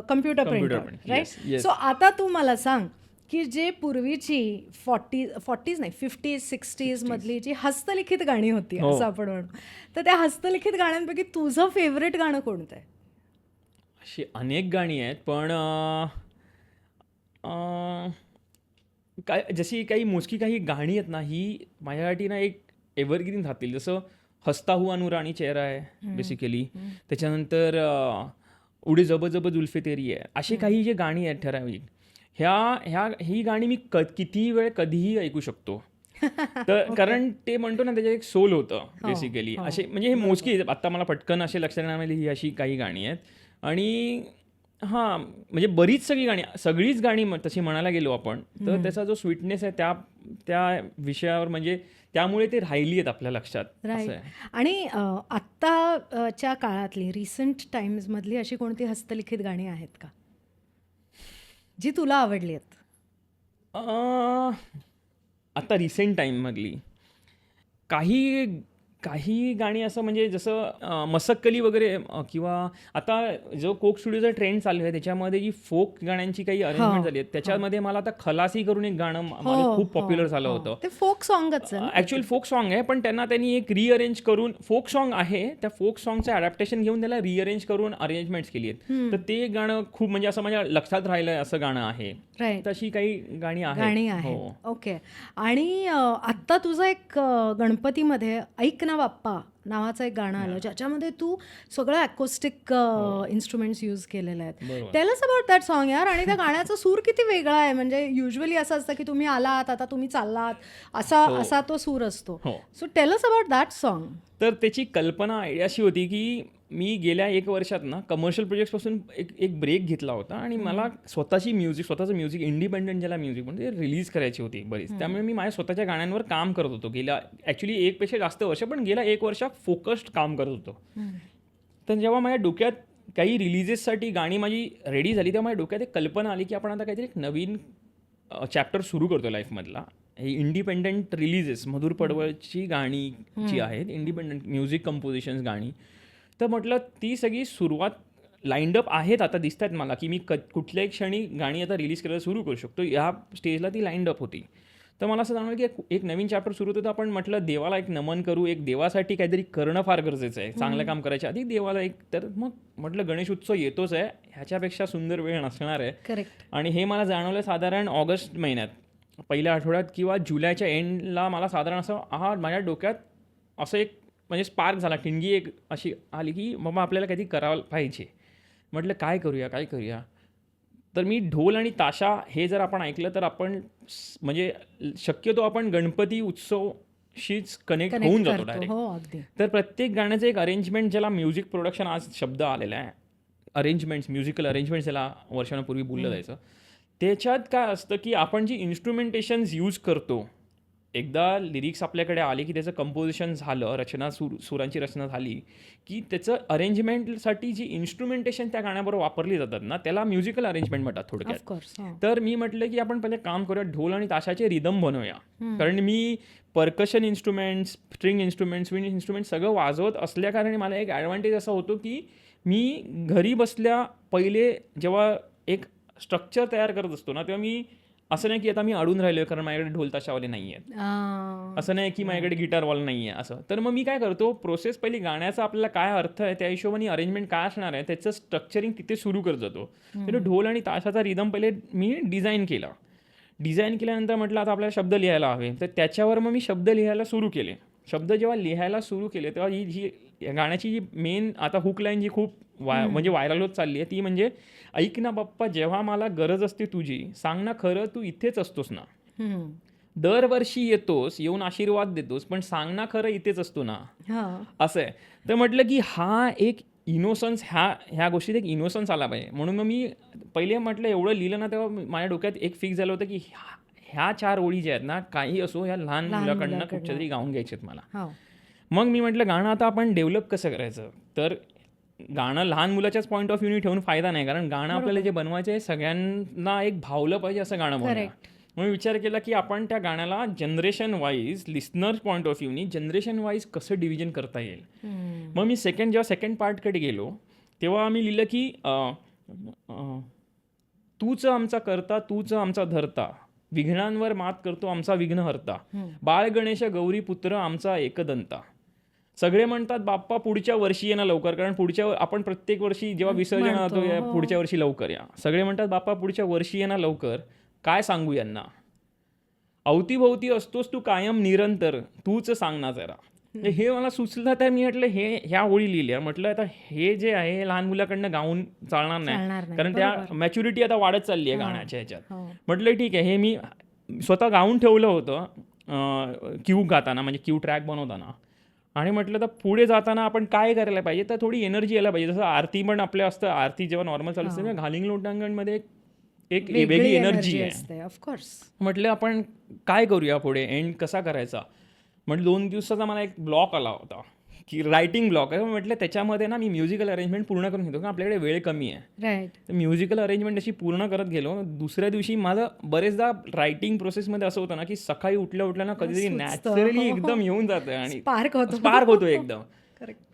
S2: computer printout,
S1: print.
S2: Right.
S1: Yes, yes.
S2: So आता तू मला सांग की जे पूर्वीची 40s नाही 50s 60s मधली जी हस्तलिखित गाणी होती,
S1: हो.
S2: असं आपण म्हणू, तर त्या हस्तलिखित गाण्यांपैकी तुझं फेवरेट गाणं कोणतं आहे?
S1: अशी अनेक गाणी आहेत, पण काय जशी काही मोजकी काही गाणी आहेत ना, ही माझ्यासाठी ना एक एव्हरग्रीन राहतील. जसं हसता हुआ नूरानी चेहरा आहे बेसिकली. त्याच्यानंतर उडे जब जब जुल्फे तेरी आहे. अशी काही जे गाणी आहेत ठराविक, ही गाणी मी कितीही वेळ कधीही ऐकू शकतो. तर कारण ते म्हणतो ना, त्याच्यात एक सोल होतं बेसिकली. असे म्हणजे हे मोजकी आत्ता मला पटकन असे लक्षात येण्यामध्ये ही अशी काही गाणी आहेत. आणि हां, म्हणजे बरीच सगळीच गाणी तशी म्हणायला गेलो आपण, तर त्याचा जो स्वीटनेस आहे त्या विषयावर, म्हणजे त्यामुळे ते राहिली आहेत आपल्या लक्षात, असं
S2: राईट.
S1: आहे.
S2: आणि आत्ताच्या काळातली रिसेंट टाइम्समधली अशी कोणती हस्तलिखित गाणी आहेत का जी तुला आवडली आहेत?
S1: आता रिसेंट टाईममधली काही गाणी असं, म्हणजे जसं मसक्कली वगैरे, किंवा आता जो कोक स्टुडिओचा ट्रेंड चालू आहे त्याच्यामध्ये जी फोक गाण्यांची काही अरेंजमेंट झाली आहेत, त्याच्यामध्ये मला आता खलासी करून एक गाणं माझं खूप पॉप्युलर झालं होतं.
S2: ते फोक सॉंगच आहे ना?
S1: ॲक्च्युअल फोक सॉन्ग आहे, पण त्यांनी एक रिअरेंज करून, फोक सॉन्ग आहे, त्या फोक सॉन्गचं अडॅप्टेशन घेऊन त्याला रिअरेंज करून अरेंजमेंट्स केली आहेत. तर ते गाणं खूप म्हणजे असं माझ्या लक्षात राहिलं असं गाणं आहे.
S2: राईट.
S1: तशी काही गाणी
S2: गाणी
S1: आहेत.
S2: आहेत.
S1: हो.
S2: ओके. आणि आत्ता तुझं एक गणपतीमध्ये ऐक ना बाप्पा नावाचं एक गाणं आलं, ज्याच्यामध्ये तू सगळं अकॉस्टिक इन्स्ट्रुमेंट्स यूज केलेले आहेत.
S1: बरोबर.
S2: Tell us about that song यार. आणि त्या गाण्याचा सूर किती वेगळा आहे. म्हणजे युजली असं असतं की तुम्ही आलात, आता तुम्ही चाललात, असा तो सूर असतो.
S1: हो.
S2: So tell us about that song.
S1: तर त्याची कल्पना आयडिया अशी होती की मी गेल्या 1 वर्षात ना कमर्शियल प्रोजेक्ट्सपासून एक ब्रेक घेतला होता, आणि मला स्वतःचं म्युझिक इंडिपेंडंट ज्याला म्युझिक म्हणजे रिलीज करायची होती बरीच. त्यामुळे मी माझ्या स्वतःच्या गाण्यांवर काम करत होतो गेल्या ॲक्च्युली 1 पेक्षा जास्त वर्ष, पण गेल्या 1 वर्षात फोकस्ड काम करत होतो. तर जेव्हा माझ्या डोक्यात काही रिलीजेससाठी गाणी माझी रेडी झाली, तेव्हा माझ्या डोक्यात एक कल्पना आली की आपण आता काहीतरी एक नवीन चॅप्टर सुरू करतो लाईफमधला. हे इंडिपेंडंट रिलीजेस, मधुर पडवळची गाणी जी आहेत, इंडिपेंडंट म्युझिक कंपोजिशन्स गाणी, तर म्हटलं ती सगळी सुरुवात लाईंड अप आहेत, आता दिसत आहेत मला की मी कुठल्याही क्षणी गाणी आता रिलीज करायला सुरू करू शकतो. या स्टेजला ती लाईंड अप होती. तर मला असं जाणवलं की एक नवीन चॅप्टर सुरू होतं, तर आपण म्हटलं देवाला एक नमन करू, एक देवासाठी काहीतरी करणं फार गरजेचं आहे. चांगलं काम करायच्या आधी देवाला तर मग म्हटलं गणेश उत्सव येतोच आहे, ह्याच्यापेक्षा सुंदर वेळ नसणार आहे.
S2: करेक्ट.
S1: आणि हे मला जाणवलं साधारण ऑगस्ट महिन्यात, पहिल्या आठवड्यात किंवा जुलैच्या एंडला. मला साधारण असं माझ्या डोक्यात असं एक म्हणजे स्पार्क झाला, ठिणगी एक अशी आली की बाबा आपल्याला काहीतरी करायला पाहिजे. म्हटलं काय करूया. तर मी ढोल आणि ताशा हे जर आपण ऐकलं, तर आपण म्हणजे शक्यतो आपण गणपती उत्सव शीच कनेक्ट
S2: कनेक्ट
S1: होऊन जातो
S2: करतो.
S1: डायरेक्ट.
S2: हो अगदी.
S1: तर प्रत्येक गाण्याचं एक अरेंजमेंट, ज्याला म्युझिक प्रोडक्शन आज शब्द आलेला आहे, अरेंजमेंट्स, म्युझिकल अरेंजमेंट्स ज्याला वर्षांपूर्वी बोललं जायचं, त्याच्यात काय असतं की आपण जी इन्स्ट्रुमेंटेशन्स यूज करतो, एकदा लिरिक्स आपल्याकडे आले की त्याचं कंपोजिशन झालं, रचना सुरांची रचना झाली की त्याचं अरेंजमेंटसाठी जी इन्स्ट्रुमेंटेशन त्या गाण्याबरोबर वापरली जातात ना, त्याला म्युझिकल अरेंजमेंट म्हणतात थोडक्यात.
S2: ऑफकोर्स.
S1: तर मी म्हटलं की आपण पहिले काम करूया, ढोल आणि ताशाचे रिदम बनवूया. कारण मी percussion instruments, string instruments, wind instruments सगळं वाजवत असल्याकारणे मला एक ॲडव्हान्टेज असा होतो की मी घरी बसल्या पहिले जेव्हा एक स्ट्रक्चर तयार करत असतो ना, तेव्हा मी असं नाही की आता मी अडून राहिलो कारण माझ्याकडे ढोल ताशावाले नाही आहेत, असं नाही की माझ्याकडे गिटारवाला नाही आहे असं. तर मग मी काय करतो, प्रोसेस पहिली गाण्याचा आपल्याला काय अर्थ आहे, त्या हिशोबाने अरेंजमेंट काय असणार आहे त्याचं स्ट्रक्चरिंग तिथे सुरू करत जातो. तर ढोल आणि ताशाचा रिदम पहिले मी डिझाईन केल्यानंतर म्हटलं आता आपल्याला शब्द लिहायला हवे, तर त्याच्यावर मग मी शब्द लिहायला सुरू केले. शब्द जेव्हा लिहायला सुरू केले तेव्हा ही गाण्याची जी मेन आता हुक लाईन जी खूप म्हणजे व्हायरल होत चालली आहे ती म्हणजे, ऐक ना बाप्पा जेव्हा मला गरज असते तुझी, सांग ना खरं तू इथेच असतोस ना, दरवर्षी येतोस येऊन आशीर्वाद देतोस, पण सांग ना खरं इथेच असतो ना, असं आहे. तर म्हटलं की हा एक इनोसन्स, ह्या गोष्टीत एक इनोसन्स आला पाहिजे. म्हणून मग मी पहिले म्हटलं एवढं लिहिलं ना तेव्हा माझ्या डोक्यात एक फिक्स झालं होतं की ह्या 4 ओळी ज्या आहेत ना, काही असो ह्या लहान मुलाकडनं कुठच्या तरी गाऊन घ्यायच्यात मला. मग मी म्हटलं गाणं आता आपण डेव्हलप कसं करायचं, तर गाणं लहान मुलाच्याच पॉईंट ऑफ व्ह्यूनी ठेवून फायदा नाही, कारण गाणं आपल्याला जे बनवायचं आहे सगळ्यांना एक भावलं पाहिजे असं गाणं बनवूया. मग विचार केला की आपण त्या गाण्याला generation wise, listener point of व्ह्यूनी जनरेशन वाईज कसं डिव्हिजन करता येईल. मग मी जेव्हा सेकंड पार्टकडे गेलो तेव्हा आम्ही लिहिलं की तूच आमचा करता, तूच आमचा धरता, विघ्नांवर मात करतो आमचा विघ्न हरता, बाळ गणेश गौरी पुत्र आमचा एकदंता. सगळे म्हणतात बाप्पा पुढच्या वर्षी ये ना लवकर, कारण आपण प्रत्येक वर्षी जेव्हा विसर्जन होतो पुढच्या वर्षी लवकर या. सगळे म्हणतात बाप्पा पुढच्या वर्षी ये ना लवकर, काय सांगू यांना, अवतीभोवती असतोस तू कायम निरंतर, तूच सांग ना जरा. हे मला सुचलं तर मी म्हटलं ह्या ओळी लिहिल्या. म्हटलं आता हे जे आहे हे लहान मुलाकडनं गाऊन चालणार नाही, कारण त्या मॅच्युरिटी आता वाढत चालली आहे गाण्याच्या ह्याच्यात. म्हटलं ठीक आहे, हे मी स्वतः गाऊन ठेवलं होतं क्यू गाताना, म्हणजे क्यू ट्रॅक बनवताना. आणि म्हटलं तर पुढे जाताना आपण काय करायला पाहिजे, तर थोडी एनर्जी यायला पाहिजे. जसं आरती पण आपल्या असतं, आरती जेव्हा नॉर्मल चालू असते ना, घालिंग लोटांगणमध्ये एक वेगळी एनर्जी आहे.
S2: ऑफकोर्स.
S1: म्हटलं आपण काय करूया पुढे, एंड कसा करायचा. म्हटलं 2 दिवसाचा मला एक ब्लॉक आला होता की रायटिंग ब्लॉक आहे. म्हटलं त्याच्यामध्ये ना मी म्युझिकल अरेंजमेंट पूर्ण करून घेतो, कारण आपल्याकडे वेळ कमी आहे.
S2: राईट.
S1: तर म्युझिकल अरेंजमेंट अशी पूर्ण करत गेलो. दुसऱ्या दिवशी माझं बरेचदा रायटिंग प्रोसेसमध्ये असं होतं ना की सकाळी उठल्या ना कधीतरी नॅचरली एकदम येऊन जातं आणि
S2: स्पार्क
S1: होतो एकदम.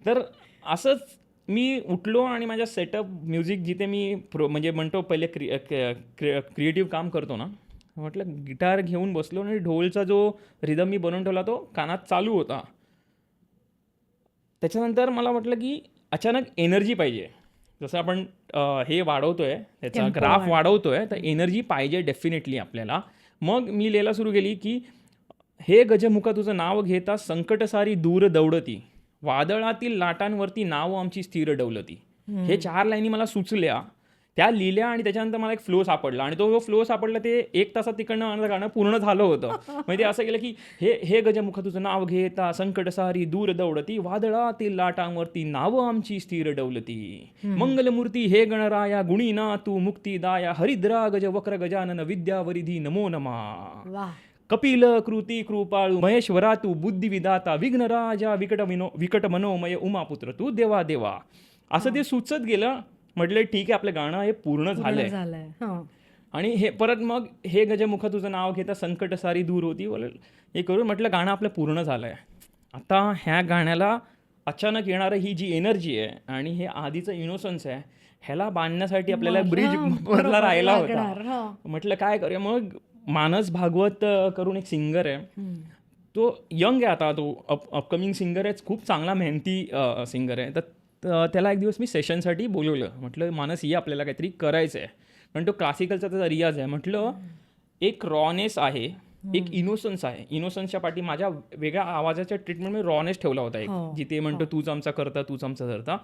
S1: तर असंच मी उठलो आणि माझ्या सेटअप म्युझिक जिथे मी म्हणजे म्हणतो पहिले क्रिएटिव्ह काम करतो ना, म्हटलं गिटार घेऊन बसलो आणि ढोलचा जो रिदम मी बनवून ठेवला तो कानात चालू होता. त्याच्यानंतर मला वाटलं की अचानक एनर्जी पाहिजे. जसं आपण हे वाढवतोय, त्याचा ग्राफ वाढवतोय, तर एनर्जी पाहिजे डेफिनेटली आपल्याला. मग मी लिहायला सुरू केली की हे गजमुखा तुझं नाव घेता, संकट सारी दूर दौडती, वादळातील लाटांवरती नाव आमची स्थिर डौलती. हे 4 लाईनी मला सुचल्या, त्या लिहिल्या आणि त्याच्यानंतर मला एक फ्लो सापडला. आणि तो फ्लो सापडला ते 1 तासात तिकडनं गाणं पूर्ण झालं होतं. म्हणजे असं केलं की हे गजमुखा तुझं नाव घेता, संकट सारी दूर दौडती, वादळातील लाटांवरती नावं आमची स्थिर डौलती, मंगलमूर्ती हे गणराया, गुणीना तू मुक्तिदाया, हरिद्रा गज वक्र गजानन, विद्यावरिधी नमो नमा, कपिल कृती कृपाळू, महेश्वरा तू बुद्धिविदाता, विघ्नराजा विकट मनोमय, उमापुत्र तू देवा देवा. असं ते सुचत गेलं. म्हटलं ठीक आहे, आपलं गाणं हे पूर्ण झालंय. आणि हे परत मग हे गजमुखा तुझं नाव घेता, संकट सारी दूर होती, हे करून म्हटलं गाणं आपलं पूर्ण झालंय. आता ह्या गाण्याला अचानक येणारं ही जी एनर्जी आहे आणि हे आधीचं इनोसन्स आहे, ह्याला बांधण्यासाठी आपल्याला ब्रिज भरला राहिला होता. म्हटलं काय करूया. मग मानस भागवत करून एक सिंगर आहे, तो यंग आहे आता, तो अपकमिंग सिंगर आहे, खूप चांगला मेहनती सिंगर आहे. तर त्याला एक दिवस मी सेशनसाठी बोलवलं. म्हटलं मानस ये, आपल्याला काहीतरी करायचं आहे, कारण तो क्लासिकलचा त्याचा रियाज आहे. म्हटलं एक रॉनेस आहे, एक इनोसन्स आहे. इनोसन्सच्या पाठी माझ्या वेगळ्या आवाजाच्या ट्रीटमेंटमध्ये रॉनेस ठेवला होता एक, जिथे म्हणतो तूच आमचा करता, तूच आमचा धरता.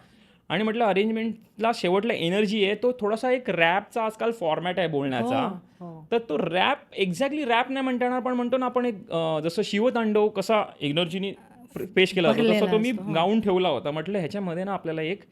S1: आणि म्हटलं अरेंजमेंटला शेवटला एनर्जी आहे, तो थोडासा एक रॅपचा आजकाल फॉर्मॅट आहे बोलण्याचा.
S2: हो.
S1: तर तो रॅप एक्झॅक्टली रॅप नाही म्हणता येणार, पण म्हणतो ना आपण एक जसं शिवतांडव कसा एनर्जीनी पेश केला जातो, तसं तो मी गाऊन ठेवला होता. म्हटलं ह्याच्यामध्ये ना आपल्याला एक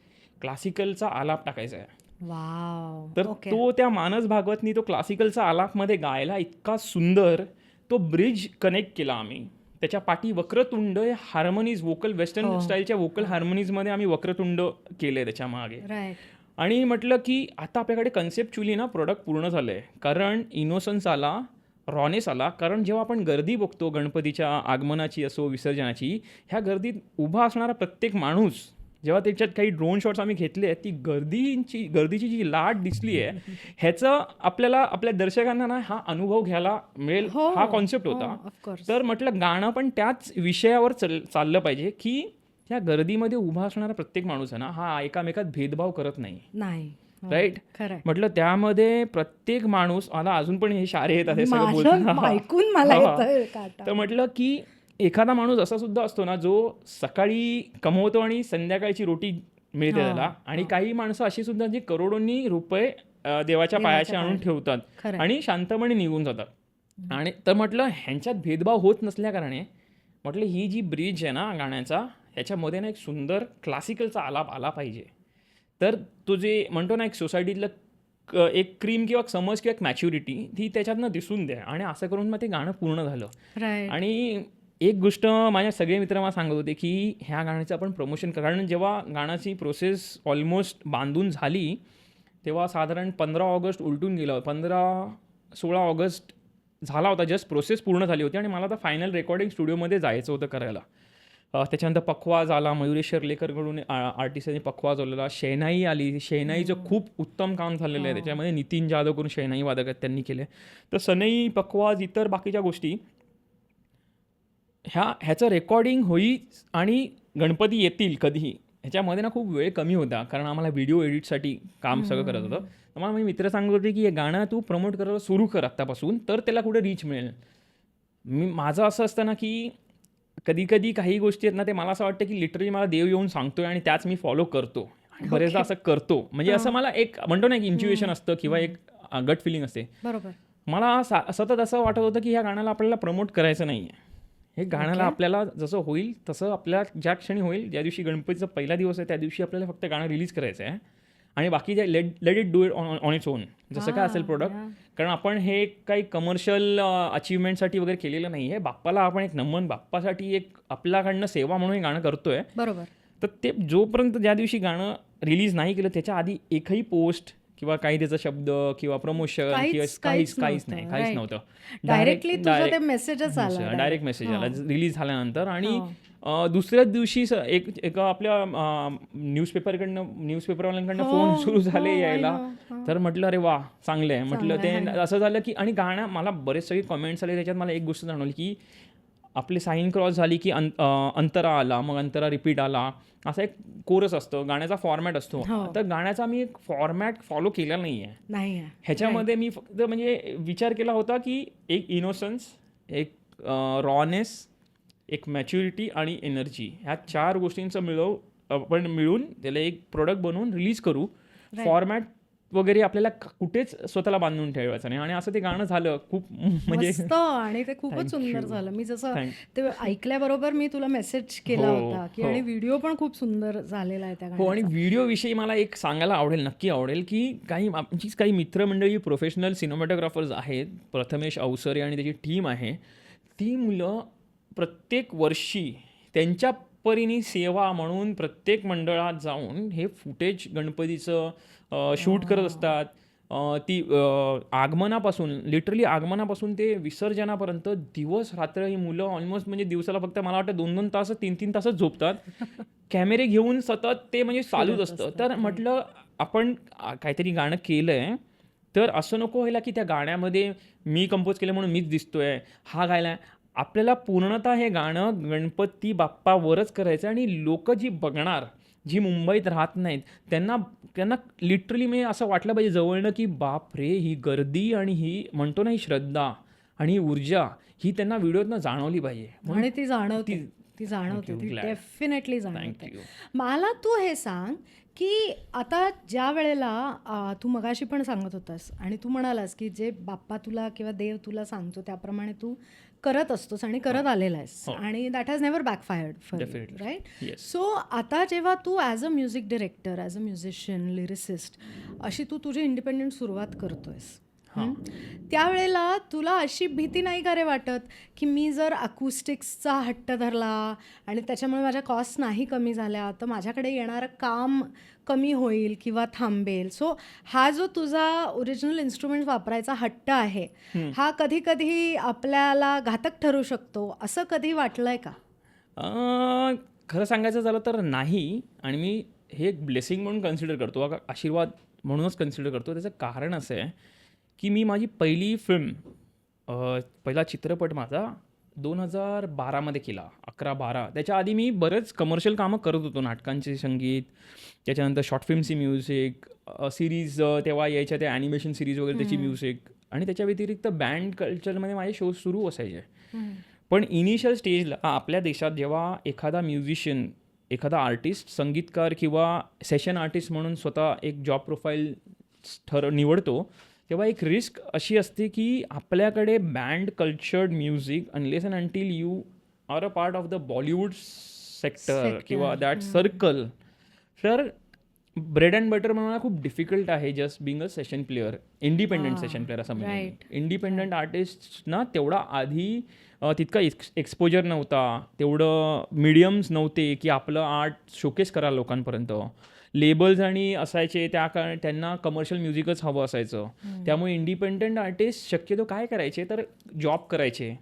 S1: क्लासिकलचा आलाप टाकायचा आहे.
S2: वाव.
S1: तर तो त्या मानस भागवतनी तो क्लासिकलचा आलापमध्ये गायला इतका सुंदर तो ब्रिज कनेक्ट केला आम्ही. त्याच्या पाठी वक्रतुंड हार्मोनीज वोकल वेस्टर्न स्टाईलच्या वोकल हार्मोनीजमध्ये आम्ही वक्रतुंड केले त्याच्या मागे.
S2: राईट.
S1: आणि म्हटलं की आता आपल्याकडे कन्सेप्च्युअली ना प्रोडक्ट पूर्ण झालं आहे, कारण इनोसन्स आला, रॉनेस आला. कारण जेव्हा आपण गर्दी बघतो गणपतीच्या आगमनाची असो विसर्जनाची, ह्या गर्दीत उभा असणारा प्रत्येक माणूस, जेव्हा त्याच्यात काही ड्रोन शॉट्स आम्ही घेतले आहेत, ती गर्दीची जी लाट दिसली आहे, ह्याचं आपल्याला आपल्या दर्शकांना ना हा अनुभव घ्यायला मिळेल, हा कॉन्सेप्ट होता. तर म्हटलं गाणं पण त्याच विषयावर चाललं पाहिजे की त्या गर्दीमध्ये उभा असणारा प्रत्येक माणूस आहे ना, हा एकामेकात भेदभाव करत नाही. राईट. म्हटलं त्यामध्ये प्रत्येक माणूस, मला अजून पण हे शारे येतात हे सगळं बोलताना
S2: ऐकून मला येतंय काटा.
S1: तर म्हटलं की एखादा माणूस असा सुद्धा असतो ना, जो सकाळी कमवतो आणि संध्याकाळची रोटी मिळते त्याला. आणि काही माणसं अशी सुद्धा जी करोडोंनी रुपये देवाच्या पायाशी आणून ठेवतात आणि शांतपणे निघून जातात. आणि तर म्हटलं ह्यांच्यात भेदभाव होत नसल्याकारणे म्हटलं ही जी ब्रिज आहे ना गाण्याचा, ह्याच्यामध्ये ना एक सुंदर क्लासिकलचा आलाप आला पाहिजे. तर तो जे म्हणतो ना एक सोसायटीतलं एक क्रीम किंवा समज किंवा एक मॅच्युरिटी ती त्याच्यातनं दिसून द्या. आणि असं करून मग ते गाणं पूर्ण झालं. आणि एक गोष्ट माझ्या सगळे मित्र मला सांगत होते की ह्या गाण्याचं आपण प्रमोशन करा. कारण जेव्हा गाण्याची प्रोसेस ऑलमोस्ट बांधून झाली तेव्हा साधारण 15 ऑगस्ट उलटून गेलं, 15-16 ऑगस्ट झाला होता, जस्ट प्रोसेस पूर्ण झाली होती. आणि मला आता फायनल रेकॉर्डिंग स्टुडिओमध्ये जायचं होतं करायला. त्याच्यानंतर पखवाज आला, मयुरेश शर्लेकरकडून आर्टिस्टने पखवाज आलेला, शेनाई आली. शेनाईचं खूप उत्तम काम झालेलं आहे त्याच्यामध्ये. नितीन जाधव करून शेनाई वादक आहेत, त्यांनी केले. तर सनई, पखवाज, इतर बाकीच्या गोष्टी ह्याचं रेकॉर्डिंग होईल आणि गणपती येतील कधीही, ह्याच्यामध्ये ना खूप वेळ कमी होता, कारण आम्हाला व्हिडिओ एडिटसाठी काम सगळं करत होतं. तर मला माझे मित्र सांगत होते की हे गाणं तू प्रमोट करायला सुरू कर आत्तापासून, तर त्याला कुठे रीच मिळेल. माझं असं असतं ना की कधी कधी काही गोष्टी आहेत ना, ते मला असं वाटतं की लिटरली मला देव येऊन सांगतोय आणि त्याच मी फॉलो करतो. बरेचदा असं करतो, म्हणजे असं मला एक म्हणतो ना एक इंट्युएशन असतं किंवा एक गट फिलिंग असते.
S2: बरोबर.
S1: मला सतत असं वाटत होतं की ह्या गाण्याला आपल्याला प्रमोट करायचं नाही आहे. हे गाण्याला आपल्याला जसं होईल तसं, आपल्या ज्या क्षणी होईल, ज्या दिवशी गणपतीचा पहिला दिवस आहे त्या दिवशी आपल्याला फक्त गाणं रिलीज करायचं आहे. आणि बाकी जे let it do it on its own, जसं काय असेल प्रोडक्ट. कारण आपण हे काही कमर्शियल अचीवमेंटसाठी वगैरे केलेलं नाही आहे. बाप्पाला आपण एक नमन, बाप्पासाठी एक आपल्याकडनं सेवा म्हणून हे गाणं करतोय.
S2: बरोबर.
S1: तर ते जोपर्यंत ज्या दिवशी गाणं रिलीज नाही केलं त्याच्या आधी एकही पोस्ट किंवा काही त्याचा शब्द किंवा प्रमोशन किंवा काहीच नव्हतं.
S2: डायरेक्टली मेसेजच आला,
S1: डायरेक्ट मेसेज आला रिलीज झाल्यानंतर. आणि दुसऱ्याच दिवशी एक आपल्या न्यूजपेपरवाल्यांकडनं फोन सुरू झाले यायला. तर म्हटलं अरे वा, चांगलं आहे. म्हटलं ते असं झालं की, आणि गाणं मला बरेच सगळे कमेंट्स आले त्याच्यात. मला एक गोष्ट जाणवली की आपली साईन क्रॉस झाली की अंतरा आला, मग अंतरा रिपीट आला, असा एक कोरस असतो, गाण्याचा फॉर्मॅट असतो. तर गाण्याचा मी एक फॉर्मॅट फॉलो केलेला नाही आहे. ह्याच्यामध्ये मी फक्त म्हणजे विचार केला होता की एक इनोसन्स, एक रॉनेस, एक मॅच्युरिटी आणि एनर्जी, ह्या 4 गोष्टींचं आपण मिळून त्याला एक प्रोडक्ट बनवून रिलीज करू. फॉर्मॅट वगैरे आपल्याला कुठेच स्वतःला बांधून ठेवायचं नाही. आणि असं ते गाणं झालं खूप म्हणजे
S2: आणि ते खूपच सुंदर झालं. मी जसं ते ऐकल्याबरोबर मी तुला मेसेज केला होता की, आणि व्हिडिओ पण खूप सुंदर झालेला आहे त्या गाण्याचा.
S1: आणि व्हिडिओविषयी मला एक सांगायला आवडेल, नक्की आवडेल, की काही मित्रमंडळी प्रोफेशनल सिनेमॅटोग्राफर्स आहेत, प्रथमेश अवसरे आणि त्याची टीम आहे. ती मुलं प्रत्येक वर्षी त्यांच्या परीने सेवा म्हणून प्रत्येक मंडळात जाऊन हे फुटेज गणपतीचं शूट करत असतात. ती आगमनापासून, लिटरली आगमनापासून ते विसर्जनापर्यंत दिवस रात्र ही मुलं ऑलमोस्ट म्हणजे दिवसाला फक्त मला वाटतं 2-2 तास 3-3 तासच झोपतात. कॅमेरे घेऊन सतत ते म्हणजे चालूच असतं. तर म्हटलं आपण काहीतरी गाणं केलं आहे तर असं नको व्हायला की त्या गाण्यामध्ये मी कंपोज केलं म्हणून मीच दिसतोय, हा गायला. आपल्याला पूर्णतः हे गाणं गणपती बाप्पावरच करायचं. आणि लोक जी बघणार, जी मुंबईत राहत नाहीत, त्यांना लिटरली मी असं वाटलं पाहिजे जवळनं की बाप रे, ही गर्दी आणि ही म्हणतो ना ही श्रद्धा आणि ही ऊर्जा ही त्यांना व्हिडिओतनं जाणवली पाहिजे.
S2: आणि ती जाणवते. ती जाणवते,
S1: you.
S2: ती
S1: Glad.
S2: डेफिनेटली
S1: Thank
S2: जाणवते.
S1: you.
S2: मला तू हे सांग की आता ज्या वेळेला तू मगाशी पण सांगत होतास आणि तू म्हणालास की जे बाप्पा तुला किंवा देव तुला सांगतो त्याप्रमाणे तू करत असतोस आणि करत आलेला आहेस आणि that has never backfired for you,
S1: Definitely.
S2: Right?
S1: Yes.
S2: So आता जेव्हा तू as a music director, as a musician, lyricist अशी तू तुझी इंडिपेंडंट सुरुवात करतोयस, त्यावेळेला तुला अशी भीती नाही का रे वाटत की मी जर अकूस्टिक्सचा हट्ट धरला आणि त्याच्यामुळे माझ्या कॉस्ट नाही कमी झाल्या तर माझ्याकडे येणारं काम कमी होईल किंवा थांबेल? सो हा जो तुझा ओरिजिनल इन्स्ट्रुमेंट वापरायचा हट्ट आहे हा कधी कधी आपल्याला घातक ठरू शकतो, असं कधी वाटलंय का?
S1: खरं सांगायचं झालं तर नाही, आणि मी हे एक ब्लेसिंग म्हणून कन्सिडर करतो, आशीर्वाद म्हणूनच कन्सिडर करतो. त्याचं कारण असं आहे की मी माझी पहिली पहिला चित्रपट माझा 2012 केला, 11-12. त्याच्या आधी मी बरेच कमर्शियल कामं करत होतो, नाटकांचे संगीत, त्याच्यानंतर शॉर्ट फिल्मची म्युझिक, सिरीज तेव्हा यायच्या त्या ॲनिमेशन सिरीज वगैरे त्याची म्युझिक, आणि त्याच्या व्यतिरिक्त बँड कल्चरमध्ये माझे शोज सुरू असायचे. पण इनिशियल स्टेजला आपल्या देशात जेव्हा एखादा म्युझिशियन, एखादा आर्टिस्ट, संगीतकार किंवा सेशन आर्टिस्ट म्हणून स्वतः एक जॉब प्रोफाईल निवडतो, तेव्हा एक रिस्क अशी असते की आपल्याकडे band cultured music, unless and until you are a part of the Bollywood sector किंवा दॅट सर्कल, तर ब्रेड अँड बटर म्हणून खूप डिफिकल्ट आहे just being a session player, independent session player असं म्हणजे. इंडिपेंडंट आर्टिस्टना तेवढा आधी तितका एक्सपोजर नव्हता, तेवढं मीडियम्स नव्हते की आपलं आर्ट शोकेस करा लोकांपर्यंत. लेबल्स आणि असायचे त्या कारण त्यांना कमर्शियल म्युझिकच हवं असायचं. त्यामुळे इंडिपेंडंट आर्टिस्ट शक्यतो काय करायचे तर जॉब करायचे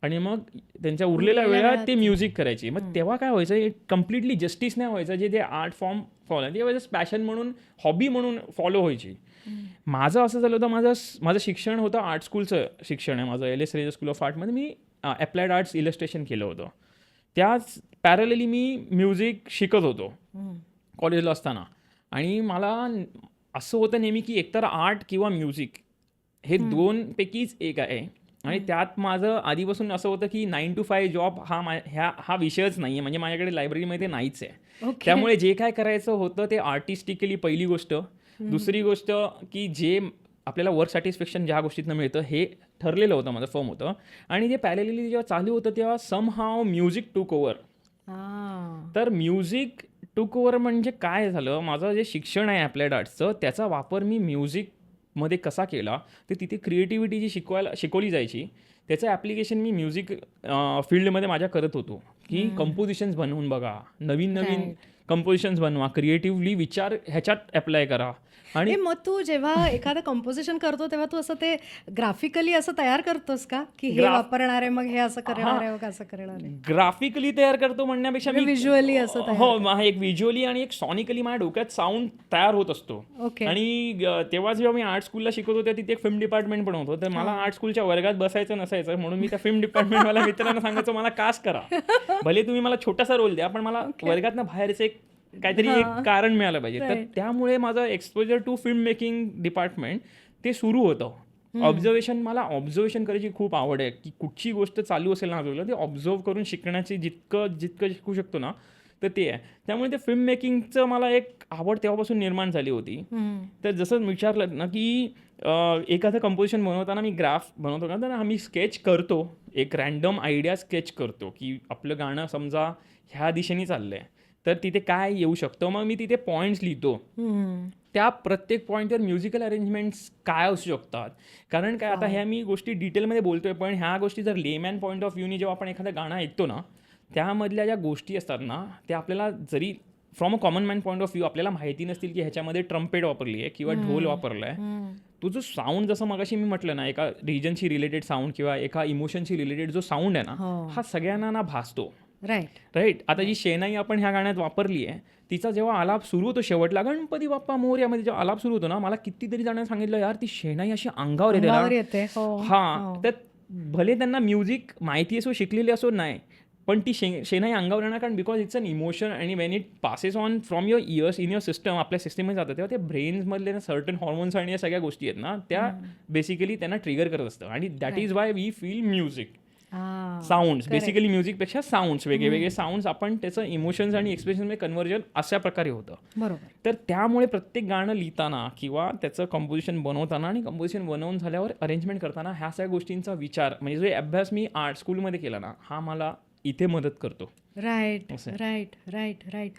S1: आणि मग त्यांच्या उरलेल्या वेळात ते म्युझिक करायचे. मग तेव्हा काय व्हायचं, कम्प्लिटली जस्टिस नाही व्हायचं जे आर्ट फॉर्म फॉलो, ते व्हायचं पॅशन म्हणून, हॉबी म्हणून फॉलो व्हायची. माझं असं झालं होतं, माझं शिक्षण होतं आर्ट स्कूलचं शिक्षण आहे माझं, LS रेजर स्कूल ऑफ आर्टमध्ये मी अप्लाइड आर्ट्स इलस्ट्रेशन केलं होतं. त्याच पॅरलली मी म्युझिक शिकत होतो कॉलेजला असताना. आणि मला असं होतं नेहमी की एकतर आर्ट किंवा म्युझिक हे दोनपैकीच एक आहे. आणि त्यात माझं आधीपासून असं होतं की 9 to 5 जॉब हा विषयच नाही आहे, म्हणजे माझ्याकडे लायब्ररीमध्ये नाहीच आहे. त्यामुळे जे काय करायचं होतं ते आर्टिस्टिकली पहिली गोष्ट. दुसरी गोष्ट की जे आपल्याला वर्क सॅटिस्फॅक्शन ज्या गोष्टीतनं मिळतं हे ठरलेलं होतं, माझं फर्म होतं. आणि ते पॅरलली जेव्हा चालू होतं तेव्हा समहाव म्युझिक टूक ओव्हर. तर म्युझिक टूक ओव्हर म्हणजे काय झालं, माझं जे शिक्षण आहे अप्लाइड आर्ट्सचं त्याचा वापर मी म्युझिकमध्ये कसा केला, तर तिथे क्रिएटिव्हिटी जी शिकवली जायची त्याचं ॲप्लिकेशन मी म्युझिक फील्डमध्ये माझ्या करत होतो. की कंपोजिशन्स बनवून बघा, नवीन कंपोजिशन्स बनवा, क्रिएटिव्हली विचार ह्याच्यात अप्लाय करा. आणि
S2: मग तू जेव्हा एखादं कंपोजिशन करतो तेव्हा तू असं ते ग्राफिकली असं तयार करतोस का की हे वापरणार आहे, मग हे असं करणार आहे, मग असं करणार आहे?
S1: ग्राफिकली तयार करतो म्हणण्यापेक्षा मी
S2: व्हिज्युअली असं
S1: हो, एक व्हिज्युअली आणि एक सॉनिकली माझ्या डोक्यात साऊंड तयार होत असतो. आणि तेव्हा जेव्हा मी आर्ट स्कूलला शिकत होतो तिथे एक फिल्म डिपार्टमेंट पण होतं, तर मला आर्ट स्कूलच्या वर्गात बसायचं नसायचं, म्हणून मी त्या फिल्म डिपार्टमेंटवाल्या मित्रांना सांगायचो मला कास्ट करा, भले तुम्ही मला छोटासा रोल द्या पण मला वर्गातनं बाहेरचं एक काहीतरी एक कारण मिळालं पाहिजे. तर त्यामुळे माझं exposure to film making department ते सुरू होतं. मला ऑब्झर्वेशन करायची खूप आवड आहे की कुठची गोष्ट चालू असेल ना ते ऑब्झर्व करून शिकण्याची जितकं शिकू शकतो ना तर ते आहे. त्यामुळे ते फिल्म मेकिंगचं मला एक आवड तेव्हापासून निर्माण झाली होती. तर जसं विचारलं ना की एखादं कंपोजिशन बनवताना मी ग्राफ बनवतो ना, तर आम्ही स्केच करतो, एक रॅन्डम आयडिया स्केच करतो की आपलं गाणं समजा ह्या दिशेने चाललंय तर तिथे काय येऊ शकतं. मग मी तिथे पॉईंट्स लिहितो, त्या प्रत्येक पॉईंटवर म्युझिकल अरेंजमेंट्स काय असू शकतात. कारण काय आता ह्या मी गोष्टी डिटेलमध्ये बोलतोय, पण ह्या गोष्टी जर लेमॅन पॉईंट ऑफ व्ह्यूनी जेव्हा आपण एखादं गाणं ऐकतो ना, त्यामधल्या ज्या गोष्टी असतात ना त्या आपल्याला जरी from a common man point of view आपल्याला माहिती नसतील की ह्याच्यामध्ये ट्रम्पेट वापरली आहे किंवा ढोल वापरला आहे, तो जो साऊंड जसं मगाशी मी म्हटलं ना एका रिजनशी रिलेटेड साऊंड किंवा एका इमोशनशी रिलेटेड जो साऊंड आहे ना हा सगळ्यांना ना भासतो. राईट. आता जी शेणाई आपण ह्या गाण्यात वापरली आहे तिचा जेव्हा आलाप सुरू होतो शेवटला गणपती बाप्पा मोरयामध्ये जेव्हा आलाप सुरू होतो ना, मला कितीतरी जणांना सांगितलं यार ती शेणाई अशी अंगावर येते. तर भले त्यांना म्युझिक माहिती असो, शिकलेली असो नाही, पण ती शेणाई अंगावर येणार, कारण बिकॉज इट्स अन इमोशन आणि Wien it passes on from your years in your system, आपल्या सिस्टममध्ये जातं तेव्हा ते ब्रेन्समधले ना सर्टन हॉर्मोन्स आणि या सगळ्या गोष्टी आहेत ना त्या बेसिकली त्यांना ट्रिगर करत असतं. आणि that is why we feel music. Sounds, basically म्युझिकपेक्षा साऊंड्स, वेगळे साऊंड्स, आपण त्याचं इमोशन्स आणि एक्सप्रेशनमध्ये कन्व्हर्जन अशा प्रकारे होतं.
S2: बरोबर.
S1: तर त्यामुळे प्रत्येक गाणं लिहिताना किंवा त्याचं कंपोजिशन बनवताना आणि कंपोजिशन बनवून झाल्यावर अरेंजमेंट करताना ह्या सगळ्या गोष्टींचा विचार, म्हणजे जो अभ्यास मी आर्ट स्कूलमध्ये केला ना, हा मला इथे मदत करतो.
S2: Right right right right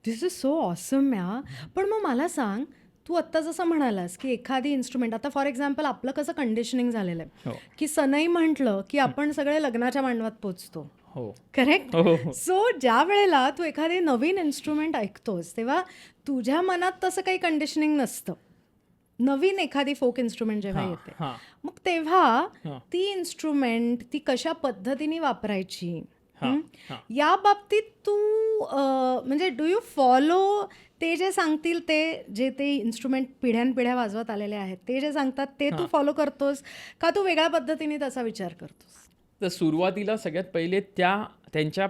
S2: this is so awesome yeah. पण मग मला सांग, तू आत्ता जसं म्हणालास की एखादी इन्स्ट्रुमेंट, आता फॉर एक्झाम्पल आपलं कसं कंडिशनिंग झालेलं आहे
S1: हो
S2: की सनई म्हटलं की आपण सगळे लग्नाच्या मांडवात पोचतो,
S1: हो
S2: करेक्ट?
S1: हो हो
S2: सो ज्या वेळेला तू एखादी नवीन इन्स्ट्रुमेंट ऐकतोस तेव्हा तुझ्या मनात तसं काही कंडिशनिंग नसतं. नवीन एखादी फोक इन्स्ट्रुमेंट जेव्हा येते,
S1: हां
S2: मग तेव्हा
S1: हां
S2: ती इन्स्ट्रुमेंट ती कशा पद्धतीने वापरायची,
S1: हां हां
S2: या बाबतीत तू म्हणजे डू यू फॉलो ते जे सांगतील, ते ते इन्स्ट्रुमेंट पिढ्यानपिढ्या वाजवत आलेले आहेत ते जे सांगतात ते तू फॉलो करतोस का तू वेगळ्या पद्धतीने त्याचा विचार करतोस?
S1: तर सुरुवातीला सगळ्यात पहिले त्यांच्या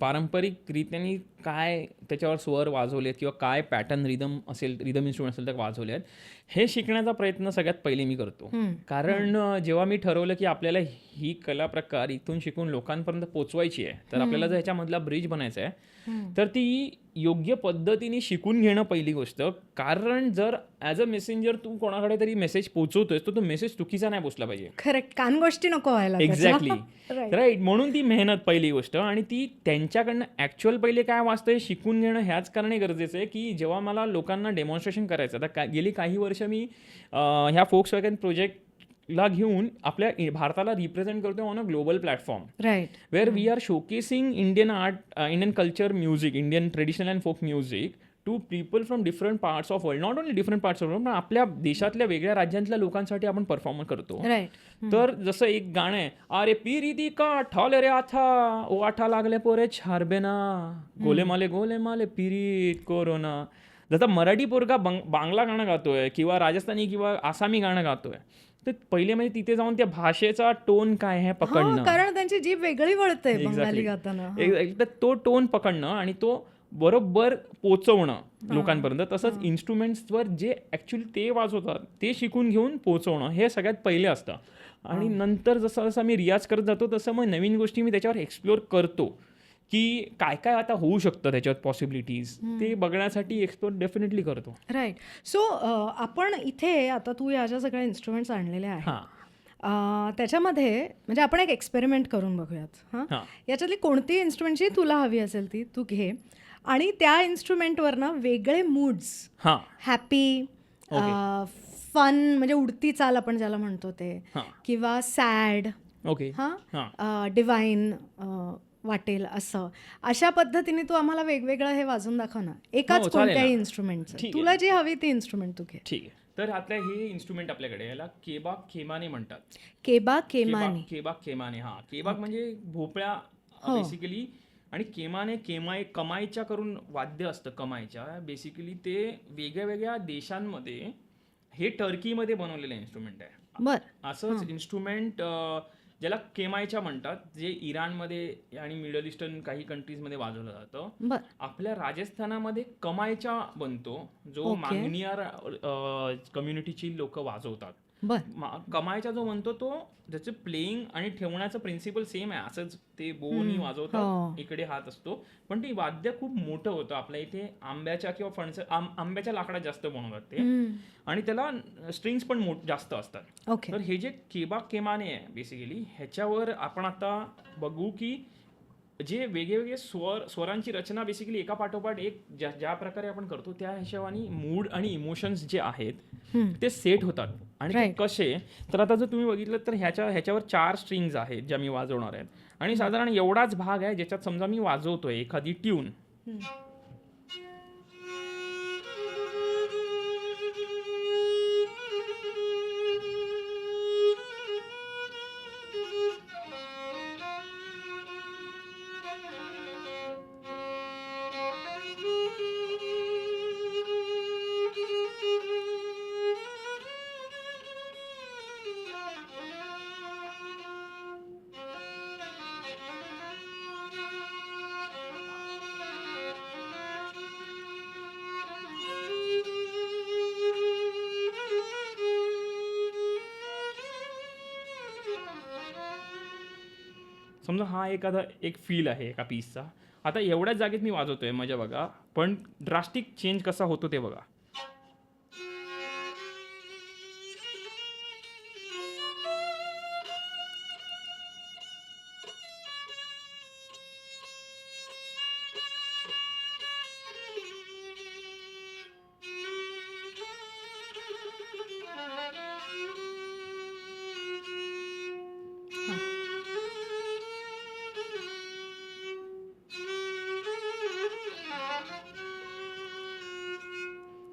S1: पारंपरिक रीत्यांनी काय त्याच्यावर स्वर वाजवलेत किंवा काय पॅटर्न रिदम इन्स्ट्रुमेंट असेल तर वाजवले आहेत, हे शिकण्याचा प्रयत्न सगळ्यात पहिले मी करतो. कारण जेव्हा मी ठरवलं की आपल्याला ही कला प्रकार इथून शिकून लोकांपर्यंत पोचवायची आहे, तर आपल्याला जर ह्याच्यामधला ब्रिज बनायचा आहे, तर ती योग्य पद्धतीने शिकून घेणं पहिली गोष्ट. कारण जर ॲज अ मेसेंजर तू कोणाकडे तरी मेसेज पोचवतोय, तर तो मेसेज चुकीचा नाही पोचला पाहिजे.
S2: करेक्ट, कान गोष्टी नको व्हायला त्याच्या.
S1: Exactly
S2: Right.
S1: राईट. म्हणून ती मेहनत पहिली गोष्ट, आणि ती त्यांच्याकडनं ॲक्च्युअल पहिले काय वाचतंय शिकून घेणं ह्याच कारणे गरजेचं आहे की जेव्हा मला लोकांना डेमॉन्स्ट्रेशन करायचं, आता गेली काही वर्ष मी ह्या फोक्सवॅगन प्रोजेक्टला घेऊन आपल्या भारताला रिप्रेझेंट करतो on a global platform,
S2: right.
S1: where we are showcasing Indian art, Indian culture, music, Indian traditional and folk music to people from different parts of world. Not only different parts of world, पण आपल्या देशातल्या वेगळ्या राज्यांतल्या लोकांसाठी आपण परफॉर्म करतो.
S2: राईट.
S1: तर जसं एक गाणं आहे, अरे पिरिदी का ठाले रे आथा ओ आठा लागले पोरे छारबेना गोले माले पिरीत कोरोना. जसं मराठी पोरगा बांगला गाणं गातोय किंवा राजस्थानी किंवा आसामी गाणं गातोय, तर पहिले म्हणजे तिथे जाऊन त्या भाषेचा टोन काय आहे पकडणं,
S2: कारण त्यांची जीभ वेगळी वळते बंगाली गाताना.
S1: तर तो टोन पकडणं आणि तो बरोबर पोचवणं लोकांपर्यंत. तसंच इन्स्ट्रुमेंट्सवर जे ॲक्च्युली ते वाजवतात ते शिकून घेऊन पोचवणं हे सगळ्यात पहिले असतं. आणि नंतर जसं जसं मी रियाज करत जातो तसं मग नवीन गोष्टी मी त्याच्यावर एक्सप्लोअर करतो की काय काय आता होऊ शकतं त्याच्यात पॉसिबिलिटीज, ते बघण्यासाठी एक्सप्लोअर डेफिनेटली करतो.
S2: राईट. सो आपण इथे आता तू या ज्या सगळ्या इन्स्ट्रुमेंट्स आणलेल्या आहेत, त्याच्यामध्ये म्हणजे आपण एक एक्सपेरिमेंट करून बघूयात. हां, याच्यातली कोणती इन्स्ट्रुमेंटची तुला हवी असेल ती तू घे, आणि त्या इन्स्ट्रुमेंटवरनं वेगळे मूड्स, हॅपी, फन म्हणजे उडती चाल आपण ज्याला म्हणतो ते, किंवा सॅड,
S1: ओके,
S2: डिवाईन वाटेल असं, अशा पद्धतीने तू आम्हाला वेगवेगळं हे वाजून दाखव ना, एकाच कोणत्याही इन्स्ट्रुमेंटचं. तुला जी हवी ती इन्स्ट्रुमेंट तू घे.
S1: ठीक आहे. तर आतल्या हे इन्स्ट्रुमेंट आपल्याकडे याला केबाक केमाने म्हणतात.
S2: केबाक केमाने.
S1: केबाक केमाने. हा, केबाक म्हणजे भोपळा बेसिकली, आणि केमाने कमाईच्या करून वाद्य असतं कमाईच्या. बेसिकली ते वेगळ्या वेगळ्या देशांमध्ये, हे टर्कीमध्ये बनवलेलं इन्स्ट्रुमेंट आहे.
S2: बरं.
S1: असंच इन्स्ट्रुमेंट ज्याला केमायच्या म्हणतात, जे इराणमध्ये आणि मिडल ईस्टर्न काही कंट्रीजमध्ये वाजवलं जातं. आपल्या राजस्थानामध्ये कमायच्या बनतो, जो मांगनियार कम्युनिटीची लोक वाजवतात. कमायचा जो म्हणतो तो त्याचं प्लेइंग आणि ठेवण्याचं प्रिन्सिपल सेम आहे, असंच ते बोनी वाजवतात, इकडे हात असतो, पण ते वाद्य खूप मोठं होतं. आपल्या इथे आंब्याच्या किंवा आंब्याच्या लाकडात जास्त बनवतात ते, आणि त्याला स्ट्रिंग्स पण जास्त असतात. तर हे जे केबाक केमाने आहे बेसिकली, ह्याच्यावर आपण आता बघू की जे वेगवेगळे स्वरांची रचना बेसिकली एका पाठोपाठ एक ज्या प्रकारे आपण करतो त्या हिशोबाने मूड आणि इमोशन्स जे आहेत ते सेट होतात. आणि ते कसे, तर आता जर तुम्ही बघितलं तर ह्याच्यावर 4 स्ट्रिंग्स आहेत ज्या मी वाजवणार आहेत, आणि साधारण एवढाच भाग आहे ज्याच्यात समजा मी वाजवतोय एखादी ट्यून. समजा हा एखादा एक फील आहे एका पीसचा, आता एवढ्याच जागेत मी वाजवतोय मजा बघा, पण ड्रास्टिक चेंज कसा होतो ते बघा.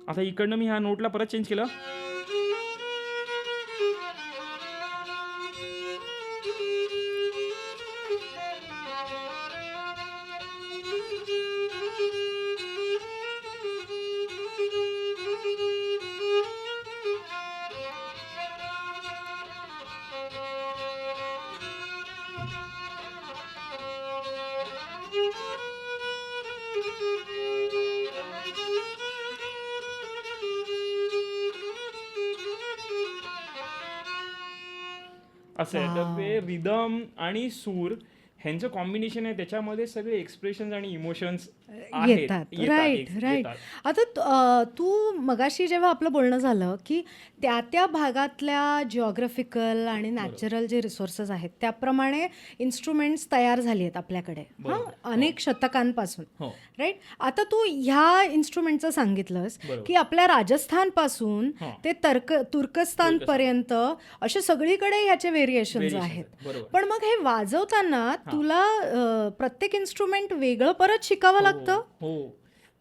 S1: आता इकडनं मी ह्या नोटला परत चेंज केलं, असं आहे. तर ते रिदम आणि सूर ह्यांचं कॉम्बिनेशन आहे, त्याच्यामध्ये सगळे एक्सप्रेशन्स आणि इमोशन्स
S2: येतात. Right, right. आता तू मगाशी जेव्हा आपलं बोलणं झालं, की त्या त्या भागातल्या जिओग्राफिकल आणि नॅचरल जे रिसोर्सेस आहेत त्याप्रमाणे इन्स्ट्रुमेंट्स तयार झाली आहेत आपल्याकडे, हां, अनेक शतकांपासून.
S1: हो.
S2: राईट. आता तू ह्या इन्स्ट्रुमेंटचं सांगितलंस
S1: बरोबर.
S2: की आपल्या राजस्थानपासून
S1: हां.
S2: ते तुर्कस्तानपर्यंत असे सगळीकडे ह्याचे व्हेरिएशन्स आहेत.
S1: बरोबर.
S2: पण मग हे वाजवताना तुला प्रत्येक इन्स्ट्रुमेंट वेगळं परत शिकावं लागतं
S1: हो.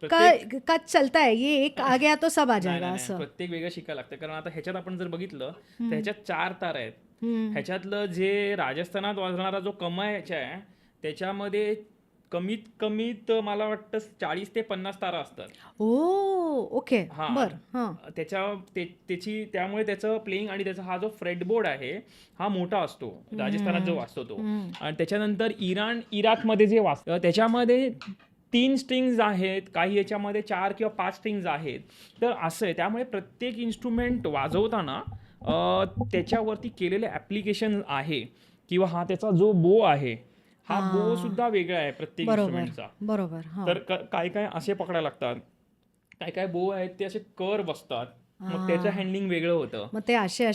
S2: का चलता है ये एक आ गया तो सब आ
S1: नाही,
S2: जाएगा
S1: नाही,
S2: असं?
S1: प्रत्येक वेगळं शिकायला लागतं. कारण आता ह्याच्यात आपण जर बघितलं तर ह्याच्यात 4 तार आहेत. ह्याच्यातलं जे राजस्थानात वाजणारा जो कमायचा आहे त्याच्यामध्ये कमीत कमीत मला वाटतं 40 ते 50 तारा असतात.
S2: ओ ओके.
S1: हा.
S2: बर. हां.
S1: त्यामुळे त्याचं प्लेइंग आणि त्याचा हा जो फ्रेटबोर्ड आहे हा मोठा असतो राजस्थानात जो वाजतो तो. आणि त्याच्यानंतर इराकमध्ये जे वाजतं त्याच्यामध्ये 3 स्ट्रिंग्स आहेत, काही याच्यामध्ये 4 किंवा 5 स्ट्रिंग्स आहेत. तर असं आहे, त्यामुळे प्रत्येक इन्स्ट्रुमेंट वाजवताना त्याच्यावरती केलेले ॲप्लिकेशन आहे किंवा हा त्याचा जो बो आहे हा बो सुद्धा वेगळा आहे प्रत्येक इन्स्ट्रुमेंटचा.
S2: बरोबर. हां.
S1: तर काय काय असे पकडायला लागतात, काय काय बो आहेत ते असे कर बसतात, मग त्याचं हँडलिंग वेगळं होतं,
S2: मग ते असे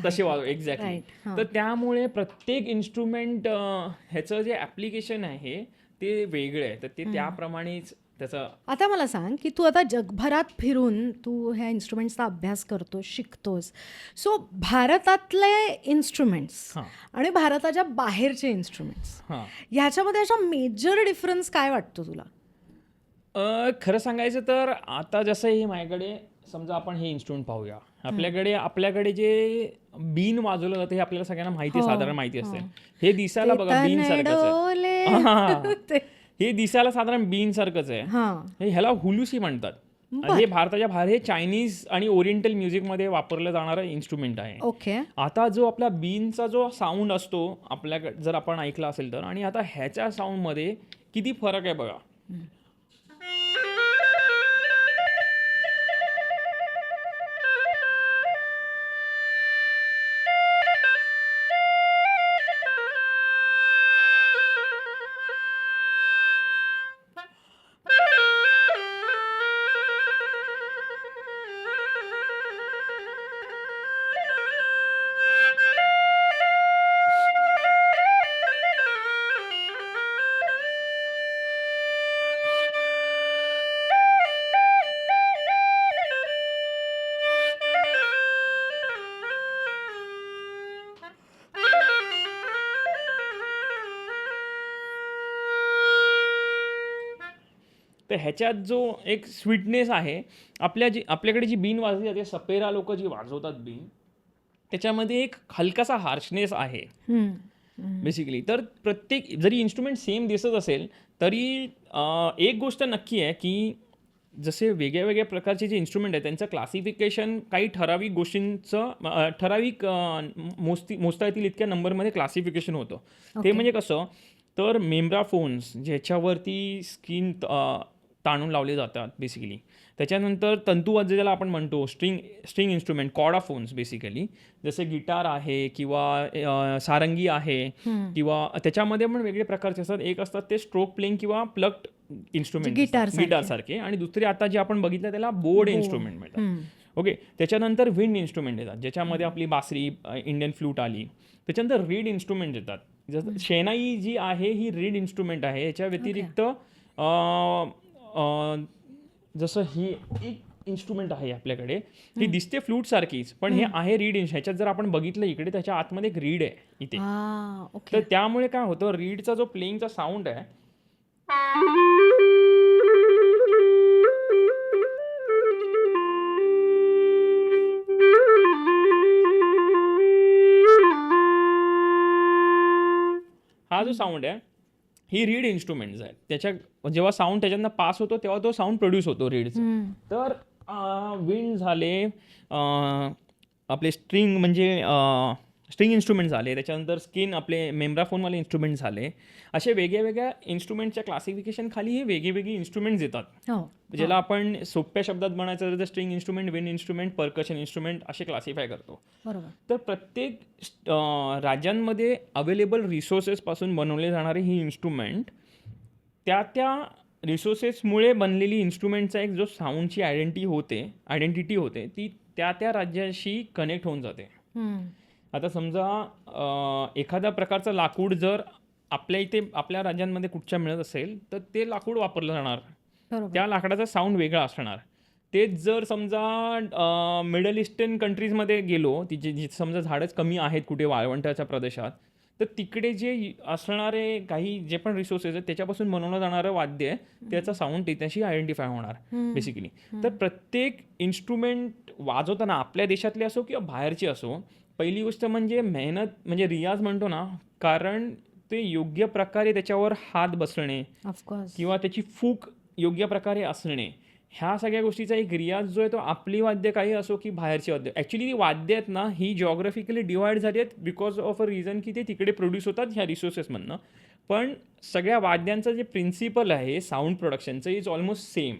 S1: तसे वाजव एक्झॅक्टली.
S2: Right, हां.
S1: तर त्यामुळे प्रत्येक इन्स्ट्रुमेंट ह्याचं जे ॲप्लिकेशन आहे ते वेगळं आहे, तर ते त्याप्रमाणेच त्याचं.
S2: आता मला सांग की तू आता जगभरात फिरून तू ह्या इन्स्ट्रुमेंट्सचा अभ्यास करतोस, शिकतोस. सो भारतातले इन्स्ट्रुमेंट्स
S1: हां.
S2: आणि भारताच्या बाहेरचे इन्स्ट्रुमेंट्स
S1: हां.
S2: ह्याच्यामध्ये अशा मेजर डिफरन्स काय वाटतो तुला?
S1: खरं सांगायचं तर आता जसं हे माझ्याकडे समजा आपण हे इन्स्ट्रुमेंट पाहूया, आपल्याकडे जे बीन वाजवलं जातं हे आपल्याला सगळ्यांना माहिती आहे, साधारण माहिती असेल. हे दिसायला बघा बीन सारखंच आहे. हे दिसायला साधारण बीन सारखंच आहे. ह्याला हुलुसी म्हणतात. हे भारताच्या बाहेर हे चायनीज आणि ओरिएंटल म्युझिकमध्ये वापरलं जाणारं इन्स्ट्रुमेंट आहे.
S2: ओके.
S1: आता जो आपला बीनचा जो साऊंड असतो आपल्याकडे जर आपण ऐकला असेल तर, आणि आता ह्याच्या साऊंडमध्ये किती फरक आहे बघा. तर ह्याच्यात जो एक स्वीटनेस आहे, आपल्याकडे जी बीन वाजली जाते, सपेरा लोक जी वाजवतात बीन, त्याच्यामध्ये एक हलकासा हार्शनेस आहे बेसिकली. तर प्रत्येक जरी इन्स्ट्रुमेंट सेम दिसत असेल तरी एक गोष्ट नक्की आहे की जसे वेगळ्या वेगळ्या प्रकारचे जे इन्स्ट्रुमेंट आहेत त्यांचं क्लासिफिकेशन काही ठराविक गोष्टींचं ठराविक मोजता येतील इतक्या नंबरमध्ये क्लासिफिकेशन होतं. ते म्हणजे कसं, तर मेम्ब्राफोन्स ज्याच्यावरती स्किन ताणून लावले जातात बेसिकली. त्याच्यानंतर तंतुवाद्य ज्याला आपण म्हणतो, स्ट्रिंग इन्स्ट्रुमेंट, कॉर्डाफोन्स बेसिकली, जसे गिटार आहे किंवा सारंगी आहे किंवा त्याच्यामध्ये पण वेगळे प्रकारचे असतात. एक असतात ते स्ट्रोक प्लेइंग किंवा प्लग्ड इन्स्ट्रुमेंट गिटार सारखे, आणि दुसरे आता जे आपण बघितलं त्याला बोर्ड इन्स्ट्रुमेंट मिळतात. ओके, त्याच्यानंतर विंड इन्स्ट्रुमेंट येतात ज्याच्यामध्ये आपली बासरी, इंडियन फ्लूट आली. त्याच्यानंतर रीड इन्स्ट्रुमेंट येतात. जसं शेनाई जी आहे ही रीड इन्स्ट्रुमेंट आहे. याच्या व्यतिरिक्त जसं ही एक इन्स्ट्रुमेंट आहे आपल्याकडे, ही दिसते फ्लूट सारखीच पण हे आहे रीड. ह्याच्यात जर आपण बघितलं इकडे त्याच्या आतमध्ये एक रीड आहे इथे. तर त्यामुळे काय होतं, रीडचा जो प्लेइंगचा साऊंड आहे हा जो साऊंड आहे ही रीड इन्स्ट्रुमेंट्स आहेत. त्याच्या जेव्हा साऊंड त्याच्यातनं पास होतो तेव्हा तो साऊंड प्रोड्यूस होतो रीडचा. तर विंड झाले, आपले स्ट्रिंग म्हणजे स्ट्रिंग इन्स्ट्रुमेंट झाले, त्याच्यानंतर स्किन आपले मेम्ब्राफोनवाले इन्स्ट्रुमेंट झाले. असे वेगळ्या इन्स्ट्रुमेंटच्या क्लासिफिकेशन खाली हे वेगळी इन्स्ट्रुमेंट्स येतात. ज्याला आपण सोप्या शब्दात म्हणायचं तर string instrument, wind instrument, percussion instrument असे क्लासिफाय करतो. तर प्रत्येक राज्यांमध्ये अवेलेबल रिसोर्सेसपासून बनवले जाणारे ही इन्स्ट्रुमेंट त्या रिसोर्सेसमुळे बनलेली इन्स्ट्रुमेंटचा एक जो साऊंडची आयडेंटिटी होते ती त्या राज्याशी कनेक्ट होऊन जाते. आता समजा एखाद्या प्रकारचं लाकूड जर आपल्या इथे आपल्या राज्यांमध्ये कुठच्या मिळत असेल तर ते लाकूड वापरलं जाणार, त्या लाकडाचा साऊंड वेगळा असणार. तेच जर समजा मिडल ईस्टर्न कंट्रीजमध्ये गेलो, तिचे समजा झाडच कमी आहेत कुठे वाळवंटाच्या प्रदेशात, तर तिकडे जे असणारे काही जे पण रिसोर्सेस आहेत त्याच्यापासून बनवलं जाणारं वाद्य आहे त्याचा साऊंड त्याशी आयडेंटिफाय होणार बेसिकली. तर प्रत्येक इन्स्ट्रुमेंट वाजवताना आपल्या देशातले असो किंवा बाहेरचे असो, पहिली गोष्ट म्हणजे मेहनत, म्हणजे रियाज म्हणतो ना, कारण ते योग्य प्रकारे त्याच्यावर हात बसणे किंवा त्याची फूक योग्य प्रकारे असणे, ह्या सगळ्या गोष्टीचा एक रियाज जो आहे तो आपली वाद्य काही असो की बाहेरची वाद्य. ॲक्च्युली ती वाद्य आहेत ना ही जॉग्राफिकली डिवाइड झाली आहेत बिकॉज ऑफ अ रिझन की ते तिकडे प्रोड्यूस होतात ह्या रिसोर्सेसमधनं. पण सगळ्या वाद्यांचं जे प्रिन्सिपल आहे साऊंड प्रोडक्शनचं इज ऑलमोस्ट सेम.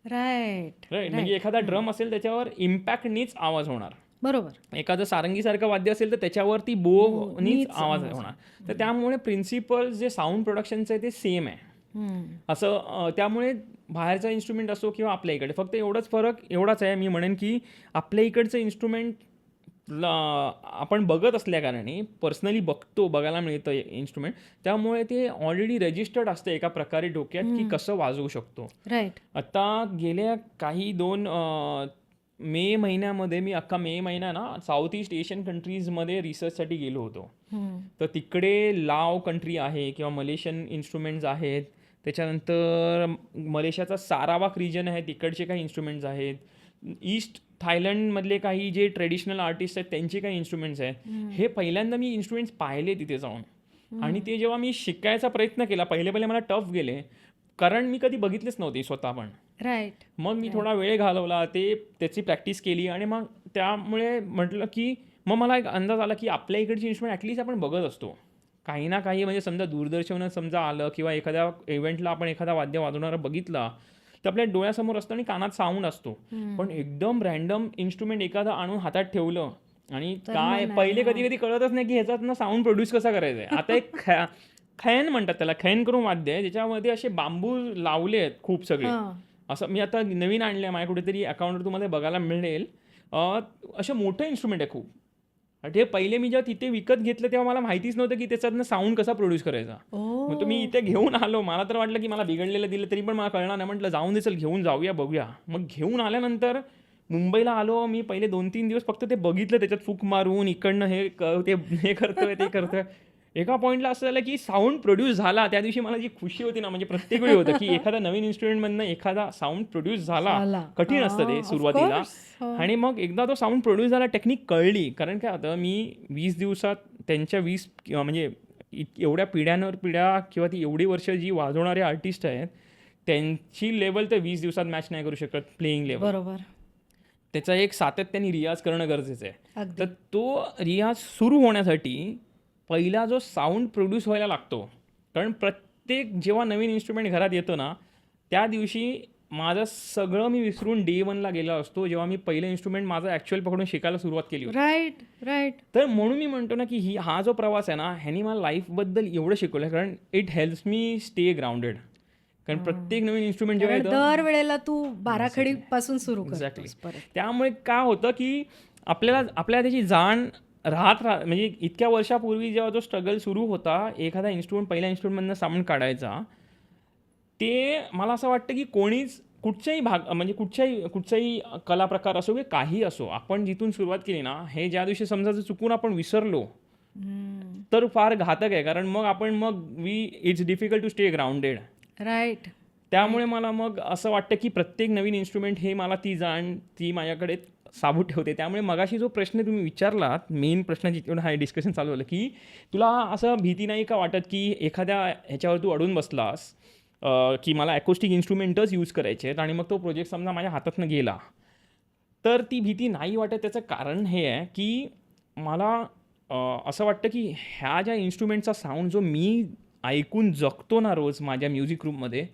S2: राईट.
S1: म्हणजे एखादा ड्रम असेल त्याच्यावर इम्पॅक्टनीच आवाज होणार,
S2: बरोबर.
S1: एखादं सारंगीसारखं वाद्य असेल तर त्याच्यावरती बोनीच आवाज होणार. तर त्यामुळे प्रिन्सिपल जे साऊंड प्रोडक्शनचं आहे ते सेम आहे असं. त्यामुळे बाहेरचा इन्स्ट्रुमेंट असो किंवा आपल्या इकडे फक्त एवढाच आहे, मी म्हणेन की आपल्या इकडचं इन्स्ट्रुमेंट आपण बघत असल्याकारणे पर्सनली बघायला मिळतं इन्स्ट्रुमेंट, त्यामुळे ते ऑलरेडी रजिस्टर्ड असतं एका प्रकारे डोक्यात की कसं वाजवू शकतो.
S2: राईट.
S1: आता गेल्या काही 2 मे महिन्यामध्ये मी अख्खा मे महिना ना साऊथ ईस्ट एशियन कंट्रीजमध्ये रिसर्चसाठी गेलो होतो. तर तिकडे लाव कंट्री आहे किंवा मलेशियन इन्स्ट्रुमेंट्स आहेत, त्याच्यानंतर मलेशियाचा सारावाक रिजन आहे तिकडचे काही इन्स्ट्रुमेंट्स आहेत, ईस्ट थायलंडमधले काही जे ट्रेडिशनल आर्टिस्ट आहेत त्यांचे काही इन्स्ट्रुमेंट्स आहेत. हे पहिल्यांदा मी इन्स्ट्रुमेंट्स पाहिले तिथे जाऊन, आणि ते जेव्हा मी शिकायचा प्रयत्न केला पहिले मला टफ गेले कारण मी कधी बघितलेच नव्हते स्वतः पण.
S2: राईट.
S1: मग मी थोडा वेळ घालवला, त्याची प्रॅक्टिस केली, आणि मग त्यामुळे म्हटलं की मग मला एक अंदाज आला की आपल्या इकडची इन्स्ट्रुमेंट ॲटलीस्ट आपण बघत असतो काही ना काही. म्हणजे समजा दूरदर्शनात समजा आलं किंवा एखाद्या इव्हेंटला आपण एखादा वाद्य वाजवणारा बघितला तर आपल्या डोळ्यासमोर असतं आणि कानात साऊंड असतो. पण एकदम रॅन्डम इन्स्ट्रुमेंट एखादं आणून हातात ठेवलं आणि काय पहिले कधी कळतच नाही की ह्याच्यातनं साऊंड प्रोड्यूस कसा करायचा आहे. आता एक खैन म्हणतात त्याला, खैन करून वाद्य आहे ज्याच्यामध्ये असे बांबू लावले आहेत खूप सगळे. असं मी आता नवीन आणलं आहे, माझ्या कुठेतरी अकाउंटवर तुम्हाला बघायला मिळेल. असं मोठं इन्स्ट्रुमेंट आहे खूप. हे पहिले मी जेव्हा तिथे विकत घेतलं तेव्हा मला माहितीच नव्हतं की त्याच्यातनं साऊंड कसा प्रोड्यूस करायचा. मग तुम्ही इथे घेऊन आलो, मला तर वाटलं की मला बिघडलेलं दिलं तरी पण मला कळणार नाही, म्हटलं जाऊन दे चल घेऊन जाऊया बघूया. मग घेऊन आल्यानंतर मुंबईला आलो मी, पहिले 2-3 दिवस फक्त ते बघितलं, त्याच्यात फूक मारून इकडनं हे करतोय. एका पॉईंटला असं झालं की साऊंड प्रोड्यूस झाला. त्या दिवशी मला जी खुशी होती ना, म्हणजे प्रत्येक वेळी होतं की एखादा नवीन इन्स्ट्रुमेंटमधनं एखादा साऊंड प्रोड्यूस झाला. कठीण असतं ते सुरुवातीला, आणि मग एकदा तो साऊंड प्रोड्यूस झाला टेक्निक कळली. कारण काय होतं, मी 20 दिवसात त्यांच्या 20 म्हणजे एवढ्या पिढ्यानवर पिढ्या किंवा ती एवढी वर्ष जी वाजवणारे आर्टिस्ट आहेत त्यांची लेवल तर 20 दिवसात मॅच नाही करू शकत प्लेईंग लेवल.
S2: बरोबर.
S1: त्याचा एक सातत्याने रियाज करणं गरजेचं आहे. तर तो रियाज सुरू होण्यासाठी पहिला जो साऊंड प्रोड्यूस व्हायला लागतो, कारण प्रत्येक जेव्हा नवीन इन्स्ट्रुमेंट घरात येतो ना त्या दिवशी माझं सगळं मी विसरून डे 1ला गेलो असतो, जेव्हा मी पहिलं इन्स्ट्रुमेंट माझं ॲक्च्युअल पकडून शिकायला सुरुवात केली होती.
S2: राईट.
S1: तर म्हणून मी म्हणतो ना, की हा जो प्रवास आहे ना, ह्यानी मला लाईफबद्दल एवढं शिकवलं, कारण it helps me stay grounded. कारण प्रत्येक नवीन इन्स्ट्रुमेंट जेव्हा
S2: कारण
S1: येतं,
S2: दर वेळेला तू बाराखडी पासून सुरू
S1: एक्झॅक्टली,
S2: करतोस परत.
S1: त्यामुळे काय होतं की आपल्याला त्याची जाण म्हणजे इतक्या वर्षापूर्वी जेव्हा जो स्ट्रगल सुरू होता, एखादा इन्स्ट्रुमेंट पहिल्या इन्स्ट्रुमेंटमधनं साऊंड काढायचा, ते मला असं वाटतं की कोणीच कुठच्याही म्हणजे कुठचाही कला प्रकार असो की काही असो, आपण जिथून सुरुवात केली ना, हे ज्या दिवशी समजा जर चुकून आपण विसरलो तर फार घातक आहे. कारण मग it's difficult to stay grounded.
S2: Right.
S1: त्यामुळे मला मग असं वाटतं की प्रत्येक नवीन इन्स्ट्रुमेंट हे मला ती माझ्याकडे साबूत ठेवते. त्यामुळे मगाशी जो प्रश्न तुम्ही विचारलात, मेन प्रश्न जिथून हा डिस्कशन चालू झालं, की तुला असं भीती नाही का वाटत की एखाद्या ह्याच्यावर तू अडून बसलास की मला ॲकोस्टिक इन्स्ट्रुमेंटच यूज करायचे आहेत आणि मग तो प्रोजेक्ट समजा माझ्या हातातनं गेला, तर ती भीती नाही वाटत. त्याचं कारण हे आहे की मला असं वाटतं की ह्या ज्या इन्स्ट्रुमेंटचा साऊंड जो मी ऐकून जगतो ना रोज माझ्या म्युझिक रूममध्ये,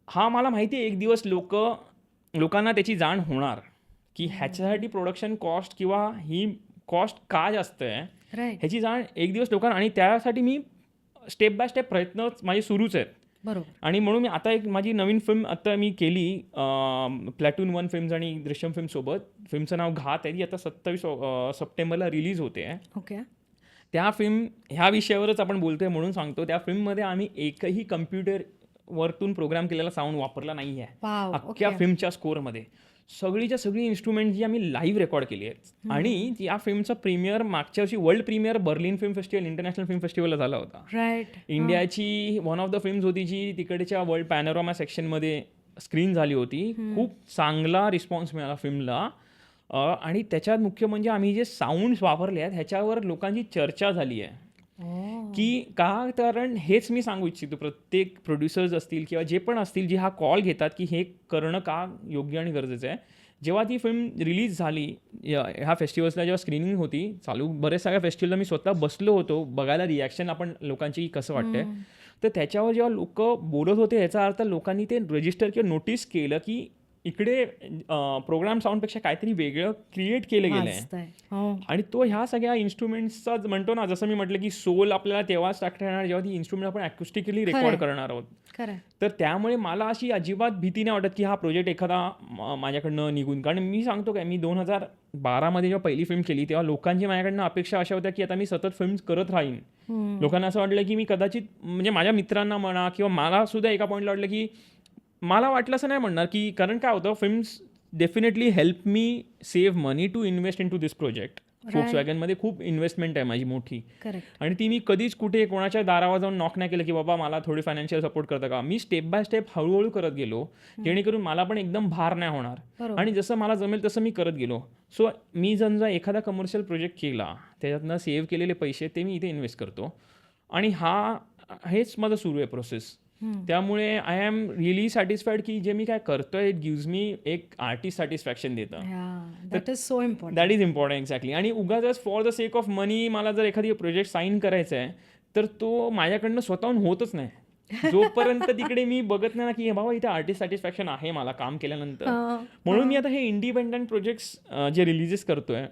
S1: हा मला माहिती आहे एक दिवस लोकांना त्याची जाण होणार, की ह्याच्यासाठी प्रोडक्शन कॉस्ट किंवा ही कॉस्ट का जास्त आहे
S2: राईट.
S1: ह्याची जाण एक दिवस लोकांना, आणि त्यासाठी मी स्टेप बाय स्टेप प्रयत्न माझे सुरूच आहेत.
S2: बरोबर.
S1: आणि म्हणून मी आता माझी नवीन फिल्म आता मी केली प्लॅटून 1 फिल्म्स आणि दृश्यम फिल्मसोबत. फिल्मचं नाव घात आहे. ती आता 27 सप्टेंबरला रिलीज होते आहे.
S2: ओके.
S1: त्या फिल्म ह्या विषयावरच आपण बोलतोय म्हणून सांगतो. त्या फिल्ममध्ये आम्ही एकही कम्प्युटरवरतून प्रोग्राम केलेला साऊंड वापरला नाही आहे
S2: वाव.
S1: अख्ख्या फिल्मच्या स्कोअरमध्ये. सगळीच्या सगळी इन्स्ट्रुमेंट जी आम्ही लाईव्ह रेकॉर्ड केली आहेत. आणि या फिल्मचा प्रीमियर मागच्या वर्षी world premiere Berlin film festival, international film फेस्टिवलला झाला होता.
S2: राईट.
S1: इंडियाची वन ऑफ द फिल्म्स होती जी तिकडच्या वर्ल्ड पॅनोरामा सेक्शनमध्ये स्क्रीन झाली होती. खूप चांगला रिस्पॉन्स मिळाला फिल्मला. आणि त्याच्यात मुख्य म्हणजे आम्ही जे साऊंड्स वापरले आहेत ह्याच्यावर लोकांची चर्चा झाली आहे. की कारण हेच मी सांगू इच्छितो, प्रत्येक प्रोड्युसर्स असतील किंवा जे पण असतील जे हा कॉल घेतात की हे करणं का योग्य आणि गरजेचं आहे. जेव्हा ती फिल्म रिलीज झाली, ह्या फेस्टिवल्सला जेव्हा स्क्रीनिंग होती चालू, बरेच सगळ्या फेस्टिवलला मी स्वतः बसलो होतो बघायला रिॲक्शन आपण लोकांची कसं वाटतंय. तर त्याच्यावर जेव्हा लोक बोलत होते याचा अर्थ लोकांनी ते रजिस्टर किंवा नोटीस केलं की इकडे प्रोग्राम साऊंडपेक्षा काहीतरी वेगळं क्रिएट केलं गेलं आहे. आणि तो ह्या सगळ्या इन्स्ट्रुमेंट्सचा म्हणतो ना, जसं मी म्हटलं की सोल आपल्याला तेव्हाच टाकता येणार जेव्हा ती इन्स्ट्रुमेंट आपण ॲक्युस्टिकली रेकॉर्ड करणार आहोत. तर त्यामुळे मला अशी अजिबात भीती नाही वाटत की हा प्रोजेक्ट एखादा माझ्याकडनं निघून. कारण मी सांगतो काय, मी 2012मध्ये जेव्हा पहिली फिल्म केली तेव्हा लोकांची माझ्याकडनं अपेक्षा अशा होत्या की आता मी सतत फिल्म करत राहीन. लोकांना असं वाटलं की मी कदाचित, म्हणजे माझ्या मित्रांना म्हणा किंवा मला सुद्धा एका पॉईंटला वाटलं की, मला वाटलं असं नाही म्हणणार की, कारण काय होतं, films definitely help me save money to invest in to this project. फोक्सवॅगनमध्ये खूप इन्व्हेस्टमेंट आहे माझी मोठी. आणि ती मी कधीच कुठे कोणाच्या दारावर जाऊन नॉक नाही केलं की बाबा मला थोडी फायनान्शियल सपोर्ट करतं का. मी स्टेप बाय स्टेप हळूहळू करत गेलो, जेणेकरून मला पण एकदम भार नाही होणार. आणि जसं मला जमेल तसं मी करत गेलो. सो मी समजा एखादा कमर्शियल प्रोजेक्ट केला, त्याच्यातनं सेव्ह केलेले पैसे ते मी इथे इन्व्हेस्ट करतो. आणि हेच माझं सुरू आहे प्रोसेस. त्यामुळे आय एम रिअली सॅटिस्फाईड की जे मी काय करतोय इट गिव्ज मी एक आर्टिस्ट सॅटिस्फॅक्शन देतं.
S2: That is so important.
S1: That is important. Exactly. आणि उगाच फॉर द सेक ऑफ मनी मला जर एखादी प्रोजेक्ट साईन करायचा आहे तर तो माझ्याकडनं स्वतःहून होतच नाही जोपर्यंत तिकडे मी बघत नाही ना की बाबा इथे आर्टिस्ट सॅटिस्फॅक्शन आहे मला काम केल्यानंतर. म्हणून मी आता हे इंडिपेंडंट प्रोजेक्ट्स जे रिलीजेस करतोय,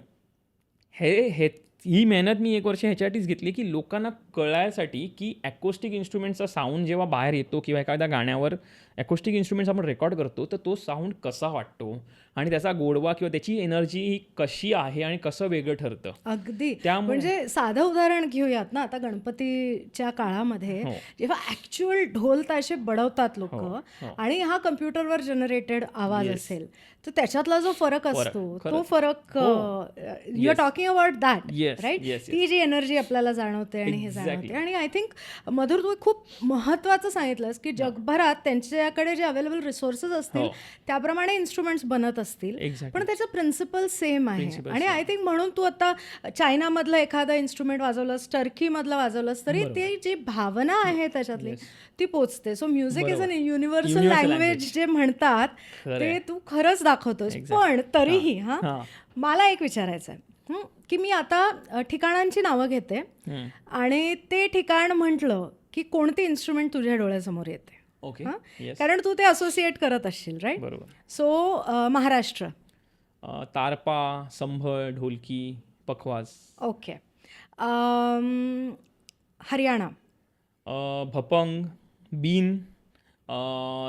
S1: ही मेहनत मी 1 वर्ष ह्याच्यासाठीच घेतली की लोकांना कळायसाठी की ॲकोस्टिक इन्स्ट्रुमेंटचा साऊंड जेव्हा बाहेर येतो किंवा एखाद्या गाण्यावर ॲकोस्टिक इन्स्ट्रुमेंट्स आपण रेकॉर्ड करतो तर तो साऊंड कसा वाटतो आणि त्याचा गोडवा किंवा त्याची एनर्जी ही कशी आहे आणि कसं वेगळं ठरतं.
S2: अगदी. म्हणजे साधं उदाहरण घेऊयात ना, आता गणपतीच्या काळामध्ये जेव्हा ॲक्च्युअल ढोल ताशे बडवतात लोक आणि हा कम्प्युटरवर जनरेटेड आवाज असेल तर त्याच्यातला जो फरक असतो तो फरक, you are talking about that, right. ती जी एनर्जी आपल्याला जाणवते आणि हे जाणवते. आणि आय थिंक मधुर तू खूप महत्त्वाचं सांगितलंस की जगभरात त्यांच्याकडे जे अवेलेबल रिसोर्सेस असतील त्याप्रमाणे इन्स्ट्रुमेंट्स बनत असतील, पण त्याचं प्रिन्सिपल सेम आहे. आणि आय थिंक म्हणून तू आता चायनामधलं एखादं इन्स्ट्रुमेंट वाजवलंस, टर्कीमधलं वाजवलंस तरी ती जी भावना आहे त्याच्यातली ती पोचते. So music is an universal language जे म्हणतात ते तू खरंच दाखवतोस. पण तरीही मला एक विचारायचं आहे की मी आता ठिकाणांची नावं घेते आणि ते ठिकाण म्हटलं की कोणती इन्स्ट्रुमेंट तुझ्या डोळ्यासमोर येते?
S1: ओके.
S2: हां
S1: येस.
S2: कारण तू ते असोसिएट करत असशील राईट.
S1: बरोबर.
S2: सो महाराष्ट्र.
S1: तारपा, संभळ, ढोलकी, पखवाज.
S2: ओके. हरियाणा.
S1: भपंग, बीन,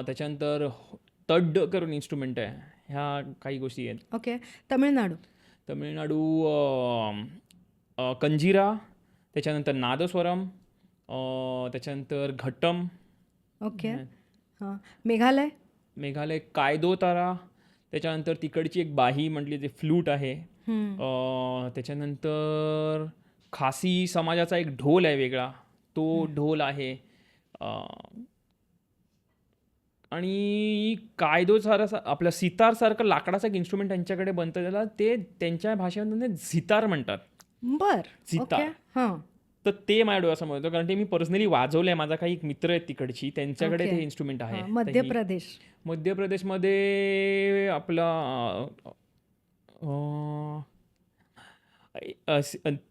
S1: त्याच्यानंतर तड करून इन्स्ट्रुमेंट आहे. ह्या काही गोष्टी आहेत.
S2: ओके. तमिळनाडू.
S1: तमिळनाडू कंजिरा, त्याच्यानंतर नादस्वरम, त्याच्यानंतर घट्टम.
S2: ओके. हां. मेघालय.
S1: मेघालय कायदो तारा, त्याच्यानंतर तिकडची एक बाही म्हटली जे फ्लूट आहे. त्याच्यानंतर खासी समाजाचा एक ढोल आहे वेगळा, तो ढोल आहे. आणि कायदो सारा आपलं सितारसारखं लाकडाचं एक इन्स्ट्रुमेंट त्यांच्याकडे बनतं, त्याला ते त्यांच्या भाषेमध्ये झितार म्हणतात.
S2: बर.
S1: सितार.
S2: ओके. हां.
S1: तर ते माझ्या डोळ्यासमोर होतं, कारण ते मी पर्सनली वाजवलंय. माझा काही एक मित्र आहेत तिकडची, त्यांच्याकडे
S2: ओके.
S1: ते इन्स्ट्रुमेंट आहे.
S2: हां. मध्य
S1: तर ही-
S2: प्रदेश.
S1: मध्य प्रदेशमध्ये आपला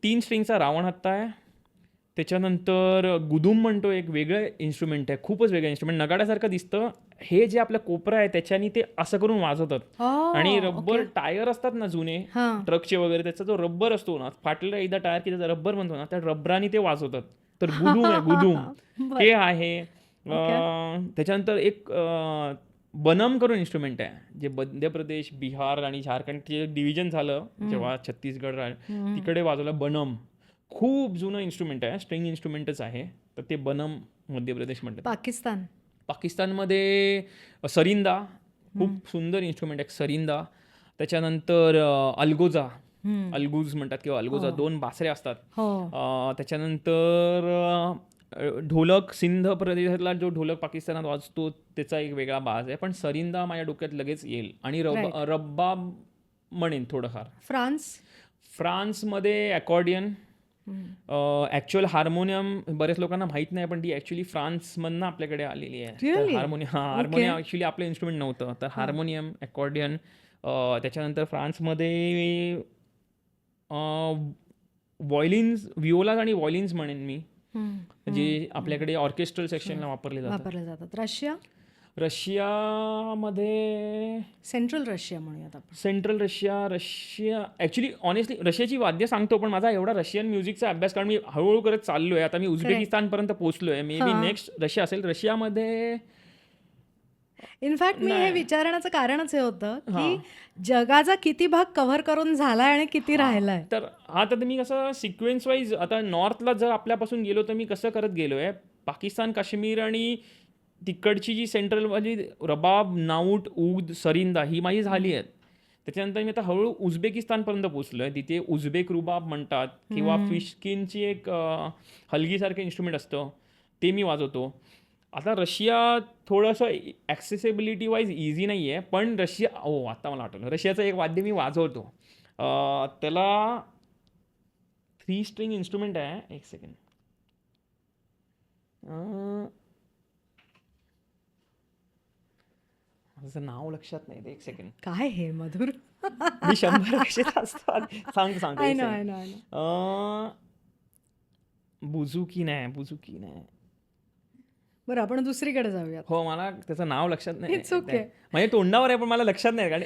S1: 3 स्ट्रिंगचा रावण हत्ता आहे. त्याच्यानंतर गुदुम म्हणतो, एक वेगळं इन्स्ट्रुमेंट आहे, खूपच वेगळं इन्स्ट्रुमेंट, नगाड्यासारखं दिसतं. हे जे आपलं कोपरा आहे त्याच्यानी ते असं करून वाजवतात. आणि रब्बर टायर असतात ना जुने
S2: हां.
S1: ट्रकचे वगैरे, त्याचा जो रब्बर असतो ना, फाटलेला एकदा टायर की त्याचा रब्बर म्हणतो ना, त्या रब्बराने ते वाजवतात. तर गुदुम आहे, गुदुम हे आहे. त्याच्यानंतर एक बनम करून इन्स्ट्रुमेंट आहे, जे मध्य प्रदेश, बिहार आणि झारखंडचे डिव्हिजन झालं जेव्हा छत्तीसगड तिकडे वाजवलं. बनम खूप जुनं इन्स्ट्रुमेंट आहे, स्ट्रिंग इन्स्ट्रुमेंटच आहे. तर ते बनम मध्य प्रदेश म्हणतात.
S2: पाकिस्तान.
S1: पाकिस्तानमध्ये सरिंदा, खूप सुंदर इन्स्ट्रुमेंट आहे सरिंदा. त्याच्यानंतर अलगोजा, अलगूज म्हणतात किंवा अलगोजा, 2 बासऱ्या असतात. त्याच्यानंतर ढोलक, सिंध प्रदेशातला जो ढोलक पाकिस्तानात वाजतो त्याचा एक वेगळा बाज आहे, पण सरिंदा माझ्या डोक्यात लगेच येईल. आणि रब्बाब म्हणेन थोडंफार. फ्रान्समध्ये अकॉर्डियन, ॲक्च्युअल हार्मोनियम बऱ्याच लोकांना माहीत नाही, पण ती ॲक्च्युली फ्रान्समधनं आपल्याकडे आलेली आहे. हार्मोनियम ॲक्च्युली आपलं इन्स्ट्रुमेंट नव्हतं. तर हार्मोनियम, अकॉर्डियन. त्याच्यानंतर फ्रान्समध्ये व्हायोलिन्स, व्हिओला आणि व्हायोलिन्स म्हणेन मी, जे आपल्याकडे ऑर्केस्ट्रल सेक्शनला वापरले
S2: जातात.
S1: रशियामध्ये
S2: सेंट्रल रशिया म्हणूयात आपण.
S1: सेंट्रल रशिया ॲक्च्युली ऑनेस्टली रशियाची वाद्य सांगतो, पण माझा एवढा रशियन म्युझिकचा अभ्यास, कारण मी हळूहळू करत चाललोय. आता मी उझबेकिस्तानपर्यंत पोहोचलोय, मे बी नेक्स्ट रशिया असेल. रशियामध्ये
S2: इनफॅक्ट मी हे विचारण्याचं कारणच हे होतं की जगाचा किती भाग कव्हर करून झालाय आणि किती राहिलाय.
S1: तर आता मी कसं सिक्वेन्स वाईज, आता नॉर्थला जर आपल्यापासून गेलो तर मी कसं करत गेलोय, पाकिस्तान, काश्मीर आणि तिकडची जी सेंट्रल माझी रबाब, नाऊट, उद, सरिंदा ही माझी झाली आहेत. त्याच्यानंतर मी आता हळूहळू उझबेकिस्तानपर्यंत पोहोचलोय. तिथे उझबेक रुबाब म्हणतात, किंवा फिशकिनची एक हलगीसारखं इन्स्ट्रुमेंट असतं, ते मी वाजवतो. आता रशिया थोडंसं ॲक्सेसिबिलिटी वाईज इझी नाही आहे, पण रशिया, आता मला आठवलं, रशियाचं एक वाद्य मी वाजवतो. त्याला 3 स्ट्रिंग इन्स्ट्रुमेंट आहे. एक सेकंड, माझं नाव लक्षात नाही, एक सेकंड.
S2: काय हे मधुर,
S1: मी 100 असतात सांगतो. बुझुकी नाही.
S2: बरं, आपण दुसरीकडे जाऊया.
S1: हो, मला त्याचं नाव लक्षात नाही.
S2: It's okay.
S1: म्हणजे तोंडावर आहे, पण मला लक्षात नाही. कारण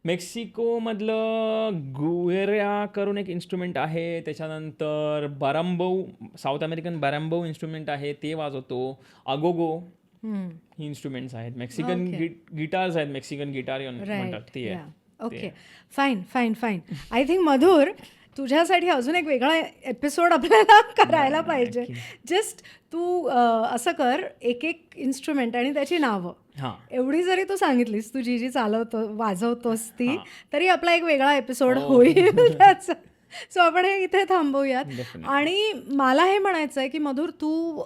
S1: मेक्सिकोमधलं गुएरा करून एक इन्स्ट्रुमेंट आहे. त्याच्यानंतर बाराम्बो, साऊथ अमेरिकन बाराम्बो इन्स्ट्रुमेंट आहे, ते वाजवतो. अगोगो ही इन्स्ट्रुमेंट्स आहेत. मेक्सिकन गिटार्स आहेत, मेक्सिकन गिटारियन म्हणतात ते आहे.
S2: Okay, fine. आय थिंक मधुर, तुझ्यासाठी अजून एक वेगळा एपिसोड आपल्याला करायला पाहिजे. जस्ट तू असं कर, एक इन्स्ट्रुमेंट आणि त्याची नावं एवढी जरी तू सांगितलीस, तू जी वाजवतोस ती, तरी आपला एक वेगळा एपिसोड होईल त्याचा. सो आपण हे इथे थांबवूयात. आणि मला हे म्हणायचं आहे की मधुर, तू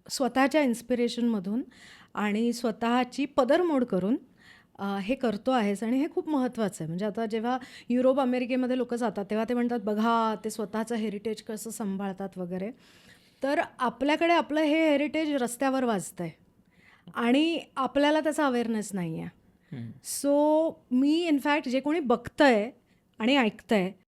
S2: स्वतःच्या इन्स्पिरेशनमधून आणि स्वतःची पदरमोड करून हे करतो आहेस, आणि हे खूप महत्त्वाचं आहे. म्हणजे आता जेव्हा युरोप, अमेरिकेमध्ये लोक जातात तेव्हा ते म्हणतात, बघा ते स्वतःचं हेरिटेज कसं सांभाळतात वगैरे. तर आपल्याकडे आपलं हे हेरिटेज रस्त्यावर वाजतं आहे आणि आपल्याला त्याचा अवेअरनेस नाही आहे. सो मी इनफॅक्ट जे कोणी बघतंय आणि ऐकतंय